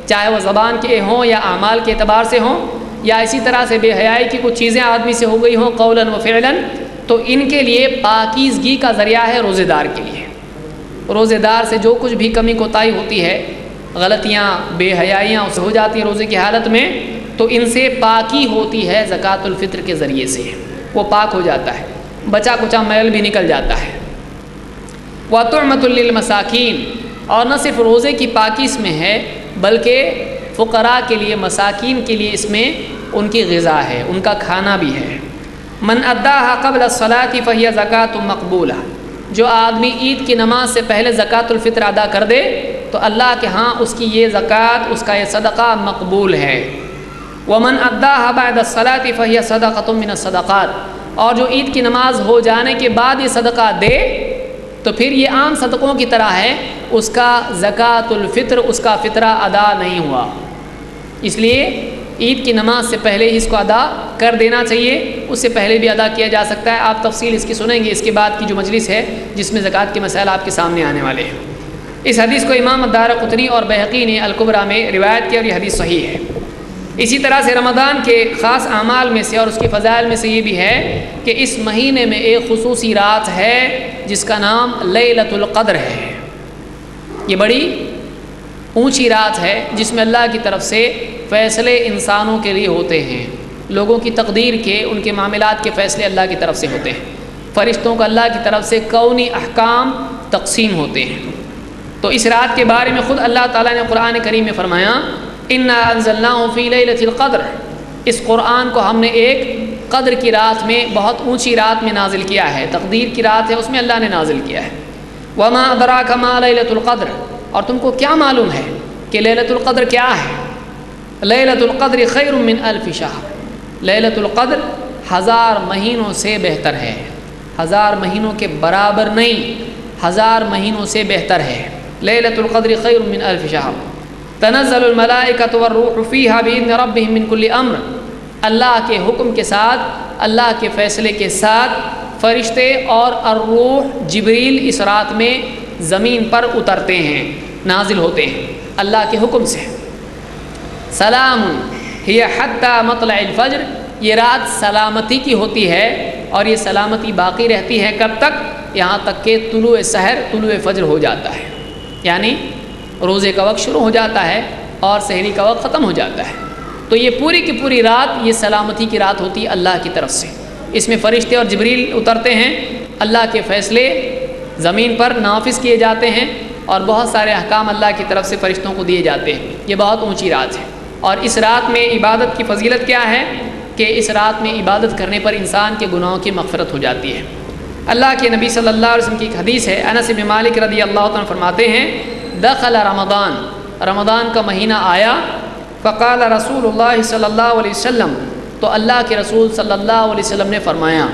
چاہے وہ زبان کے ہوں یا اعمال کے اعتبار سے ہوں، یا اسی طرح سے بے حیائی کی کچھ چیزیں آدمی سے ہو گئی ہوں قولاً و فعلاً، تو ان کے لیے پاکیزگی کا ذریعہ ہے روزے دار کے لیے۔ روزے دار سے جو کچھ بھی کمی کوتاہی ہوتی ہے، غلطیاں بے حیائیاں اس ہو جاتی ہیں روزے کی حالت میں، تو ان سے پاکی ہوتی ہے زکوٰۃ الفطر کے ذریعے سے، وہ پاک ہو جاتا ہے، بچا کچا میل بھی نکل جاتا ہے۔ وَطُعْمَةٌ لِّلْمَسَاكِينِ، اور نہ صرف روزے کی پاکی اس میں ہے بلکہ فقراء کے لیے، مساکین کے لیے اس میں ان کی غذا ہے، ان کا کھانا بھی ہے۔ من اداها قبل الصلاة فهي زکوٰۃ مقبولہ، جو آدمی عید کی نماز سے پہلے زکوٰۃ الفطر ادا کر دے تو اللہ کے ہاں اس کی یہ زکوٰۃ، اس کا یہ صدقہ مقبول ہے۔ ومن اداها بعد الصلاة فهي صدقۃ من الصدقات، اور جو عید کی نماز ہو جانے کے بعد یہ صدقہ دے تو پھر یہ عام صدقوں کی طرح ہے، اس کا زکوٰۃ الفطر، اس کا فطرہ ادا نہیں ہوا، اس لیے عید کی نماز سے پہلے ہی اس کو ادا کر دینا چاہیے، اس سے پہلے بھی ادا کیا جا سکتا ہے۔ آپ تفصیل اس کی سنیں گے اس کے بعد کی جو مجلس ہے جس میں زکوٰۃ کے مسائل آپ کے سامنے آنے والے ہیں۔ اس حدیث کو امام الدارقطنی اور بہقی نے الکبریٰ میں روایت کیا اور یہ حدیث صحیح ہے۔ اسی طرح سے رمضان کے خاص اعمال میں سے اور اس کی فضائل میں سے یہ بھی ہے کہ اس مہینے میں ایک خصوصی رات ہے جس کا نام لیلۃ القدر ہے۔ یہ بڑی اونچی رات ہے جس میں اللہ کی طرف سے فیصلے انسانوں کے لیے ہوتے ہیں، لوگوں کی تقدیر کے، ان کے معاملات کے فیصلے اللہ کی طرف سے ہوتے ہیں، فرشتوں کو اللہ کی طرف سے کونی احکام تقسیم ہوتے ہیں۔ تو اس رات کے بارے میں خود اللہ تعالیٰ نے قرآن کریم میں فرمایا انا انزلناہ فی لیلۃ القدر، اس قرآن کو ہم نے ایک قدر کی رات میں، بہت اونچی رات میں نازل کیا ہے، تقدیر کی رات ہے، اس میں اللہ نے نازل کیا ہے۔ وما ادراک ما لیلۃ القدر، اور تم کو کیا معلوم ہے کہ لیلۃ القدر کیا ہے؟ لیلۃ القدر خیر من الف شہر، لیلۃ القدر 1000 مہینوں سے بہتر ہے، 1000 مہینوں کے برابر نہیں، 1000 مہینوں سے بہتر ہے۔ لیلۃ القدر خیر من الف شہر تنزل الملائکۃ والروح فیہا بإذن ربہم من کل امر، اللہ کے حکم کے ساتھ، اللہ کے فیصلے کے ساتھ فرشتے اور الروح جبریل اس رات میں زمین پر اترتے ہیں، نازل ہوتے ہیں اللہ کے حکم سے۔ سلام ہی حتی مطلع الفجر، یہ رات سلامتی کی ہوتی ہے اور یہ سلامتی باقی رہتی ہے کب تک؟ یہاں تک کہ طلوع سحر، طلوع فجر ہو جاتا ہے، یعنی روزے کا وقت شروع ہو جاتا ہے اور سحری کا وقت ختم ہو جاتا ہے۔ تو یہ پوری کی پوری رات یہ سلامتی کی رات ہوتی ہے اللہ کی طرف سے۔ اس میں فرشتے اور جبریل اترتے ہیں، اللہ کے فیصلے زمین پر نافذ کیے جاتے ہیں اور بہت سارے احکام اللہ کی طرف سے فرشتوں کو دیے جاتے ہیں۔ یہ بہت اونچی رات ہے، اور اس رات میں عبادت کی فضیلت کیا ہے کہ اس رات میں عبادت کرنے پر انسان کے گناہوں کی مغفرت ہو جاتی ہے۔ اللہ کے نبی صلی اللہ علیہ وسلم کی ایک حدیث ہے، انس بن مالک رضی اللہ عنہ فرماتے ہیں دخل رمضان، رمضان کا مہینہ آیا، فقال رسول اللہ صلی اللہ علیہ وسلم، تو اللہ کے رسول صلی اللہ علیہ وسلم نے فرمایا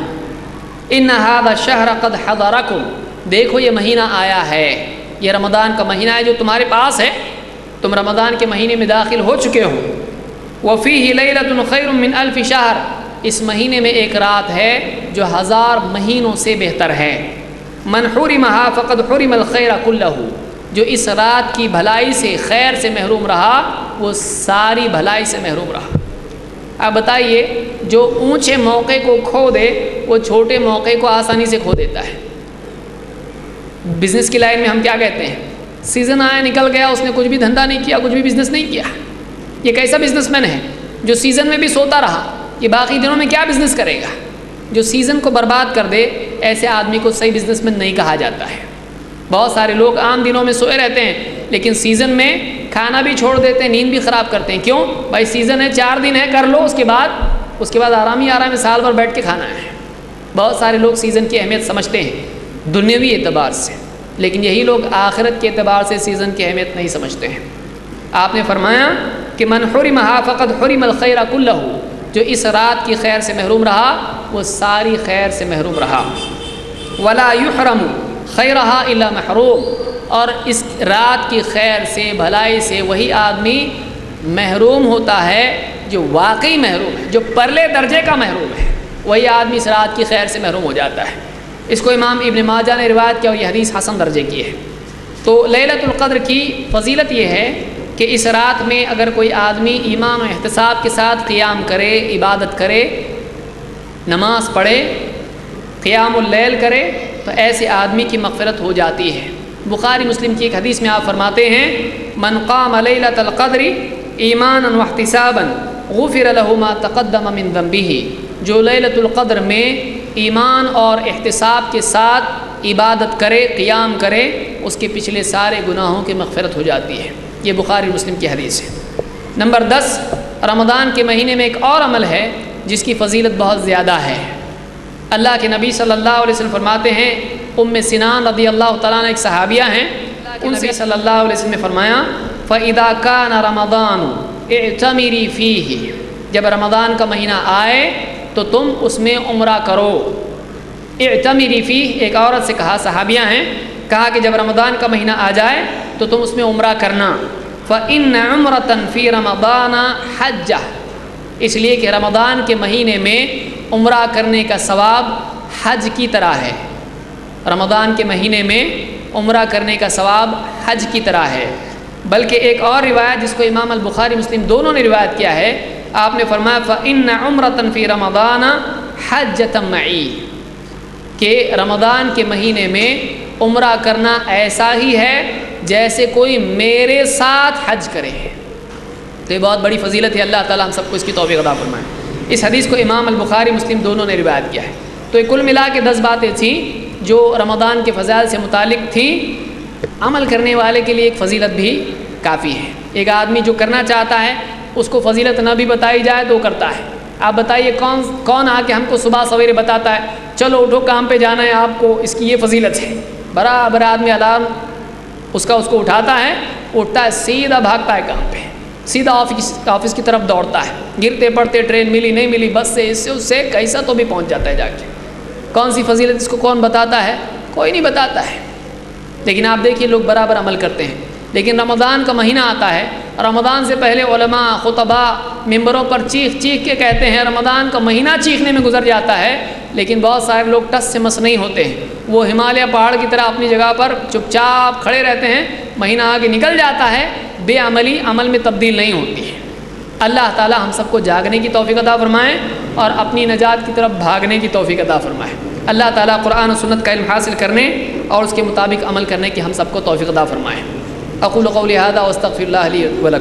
ان هذا الشهر قد حضرکم، دیکھو یہ مہینہ آیا ہے، یہ رمضان کا مہینہ ہے جو تمہارے پاس ہے، تم رمضان کے مہینے میں داخل ہو چکے ہو۔ وفیہ لیلۃ خیر من الف شہر، اس مہینے میں ایک رات ہے جو 1000 مہینوں سے بہتر ہے۔ من حرمها فقد حرم الخیر کلہ، جو اس رات کی بھلائی سے، خیر سے محروم رہا، وہ ساری بھلائی سے محروم رہا۔ اب بتائیے، جو اونچے موقع کو کھو دے وہ چھوٹے موقع کو آسانی سے کھو دیتا ہے۔ بزنس کی لائن میں ہم کیا کہتے ہیں؟ سیزن آیا نکل گیا، اس نے کچھ بھی دھندا نہیں کیا، کچھ بھی بزنس نہیں کیا۔ یہ کیسا بزنس مین ہے جو سیزن میں بھی سوتا رہا؟ یہ باقی دنوں میں کیا بزنس کرے گا؟ جو سیزن کو برباد کر دے ایسے آدمی کو صحیح بزنس مین نہیں کہا جاتا ہے۔ بہت سارے لوگ عام دنوں میں سوئے رہتے ہیں لیکن سیزن میں کھانا بھی چھوڑ دیتے ہیں، نیند بھی خراب کرتے ہیں۔ کیوں بھائی؟ سیزن ہے، 4 دن ہے، کر لو، اس کے بعد آرام ہی آرام ہے، سال بھر بیٹھ کے کھانا ہے۔ بہت سارے لوگ سیزن کی اہمیت سمجھتے ہیں دنیاوی اعتبار سے، لیکن یہی لوگ آخرت کے اعتبار سے سیزن کی اہمیت نہیں سمجھتے ہیں۔ آپ نے فرمایا کہ من حرمها فقد حرم الخیر کلہ، جو اس رات کی خیر سے محروم رہا وہ ساری خیر سے محروم رہا۔ ولا یحرم خیرہا الا محروم، اور اس رات کی خیر سے، بھلائی سے وہی آدمی محروم ہوتا ہے جو واقعی محروم ہے، جو پرلے درجے کا محروم ہے، وہی آدمی اس رات کی خیر سے محروم ہو جاتا ہے۔ اس کو امام ابن ماجہ نے روایت کیا اور یہ حدیث حسن درجے کی ہے۔ تو لیلۃ القدر کی فضیلت یہ ہے کہ اس رات میں اگر کوئی آدمی ایمان و احتساب کے ساتھ قیام کرے، عبادت کرے، نماز پڑھے، قیام اللیل کرے، تو ایسے آدمی کی مغفرت ہو جاتی ہے۔ بخاری مسلم کی ایک حدیث میں آپ فرماتے ہیں من قام لیلۃ القدر ایمانا واحتسابا غفر له ما تقدم من ذنبه، جو لیلۃ القدر میں ایمان اور احتساب کے ساتھ عبادت کرے، قیام کرے، اس کے پچھلے سارے گناہوں کی مغفرت ہو جاتی ہے۔ یہ بخاری مسلم کی حدیث ہے۔ نمبر 10، رمضان کے مہینے میں ایک اور عمل ہے جس کی فضیلت بہت زیادہ ہے۔ اللہ کے نبی صلی اللہ علیہ وسلم فرماتے ہیں، ام سنان رضی اللہ تعالیٰ عنہ ایک صحابیہ ہیں، ان سے صلی اللہ علیہ وسلم نے فرمایا فَإِذَا كَانَ رَمَضَانُ اعْتَمِرِي فِيهِ، جب رمضان کا مہینہ آئے تو تم اس میں عمرہ کرو۔ اعتمری فیہ، ایک عورت سے کہا، صحابیہ ہیں، کہا کہ جب رمضان کا مہینہ آ جائے تو تم اس میں عمرہ کرنا۔ فَإِنَّ عُمْرَةً فِي رَمَضَانَ حَجَّةٌ، اس لیے کہ رمضان کے مہینے میں عمرہ کرنے کا ثواب حج کی طرح ہے۔ رمضان کے مہینے میں عمرہ کرنے کا ثواب حج کی طرح ہے۔ بلکہ ایک اور روایت جس کو امام البخاری مسلم دونوں نے روایت کیا ہے، آپ نے فرمایا فَإِنَّ عُمْرَةً فِي رَمَضَانَ حَجَّةً مَعِي، کہ رمضان کے مہینے میں عمرہ کرنا ایسا ہی ہے جیسے کوئی میرے ساتھ حج کرے۔ تو یہ بہت بڑی فضیلت ہے، اللہ تعالیٰ ہم سب کو اس کی توفیق عطا فرمائے۔ اس حدیث کو امام البخاری مسلم دونوں نے روایت کیا ہے۔ تو یہ کل ملا کے 10 باتیں تھیں جو رمضان کے فضائل سے متعلق تھیں، عمل کرنے والے کے لیے ایک فضیلت بھی کافی ہے۔ ایک آدمی جو کرنا چاہتا ہے اس کو فضیلت نہ بھی بتائی جائے تو وہ کرتا ہے. آپ بتائیے کون آ کے ہم کو صبح سویرے بتاتا ہے چلو اٹھو کام پہ جانا ہے آپ کو، اس کی یہ فضیلت ہے. برابر آدمی الارم اس کو اٹھاتا ہے، اٹھتا ہے سیدھا بھاگتا ہے کام پہ، سیدھا آفس کی طرف دوڑتا ہے، گرتے پڑتے ٹرین ملی نہیں ملی بس سے اس سے کیسا تو بھی پہنچ جاتا ہے جا کے. کون سی فضیلت اس کو کون بتاتا ہے؟ کوئی نہیں بتاتا ہے. لیکن آپ دیکھیے لوگ برابر عمل کرتے ہیں. لیکن رمضان کا مہینہ آتا ہے، رمضان سے پہلے علماء خطبہ ممبروں پر چیخ کے کہتے ہیں، رمضان کا مہینہ چیخنے میں گزر جاتا ہے، لیکن بہت سارے لوگ ٹس سے مس نہیں ہوتے ہیں. وہ ہمالیہ پہاڑ کی طرح اپنی جگہ پر چپ چاپ کھڑے رہتے ہیں، مہینہ آگے نکل جاتا ہے، بے عملی عمل میں تبدیل نہیں ہوتی ہے. اللہ تعالی ہم سب کو جاگنے کی توفیق عطا فرمائے اور اپنی نجات کی طرف بھاگنے کی توفیق عطا فرمائے. اللہ تعالیٰ قرآن و سنت کا علم حاصل کرنے اور اس کے مطابق عمل کرنے کی ہم سب کو توفیق عطا فرمائے. اقول قولی ھذا واستغفر اللہ لی ولکم.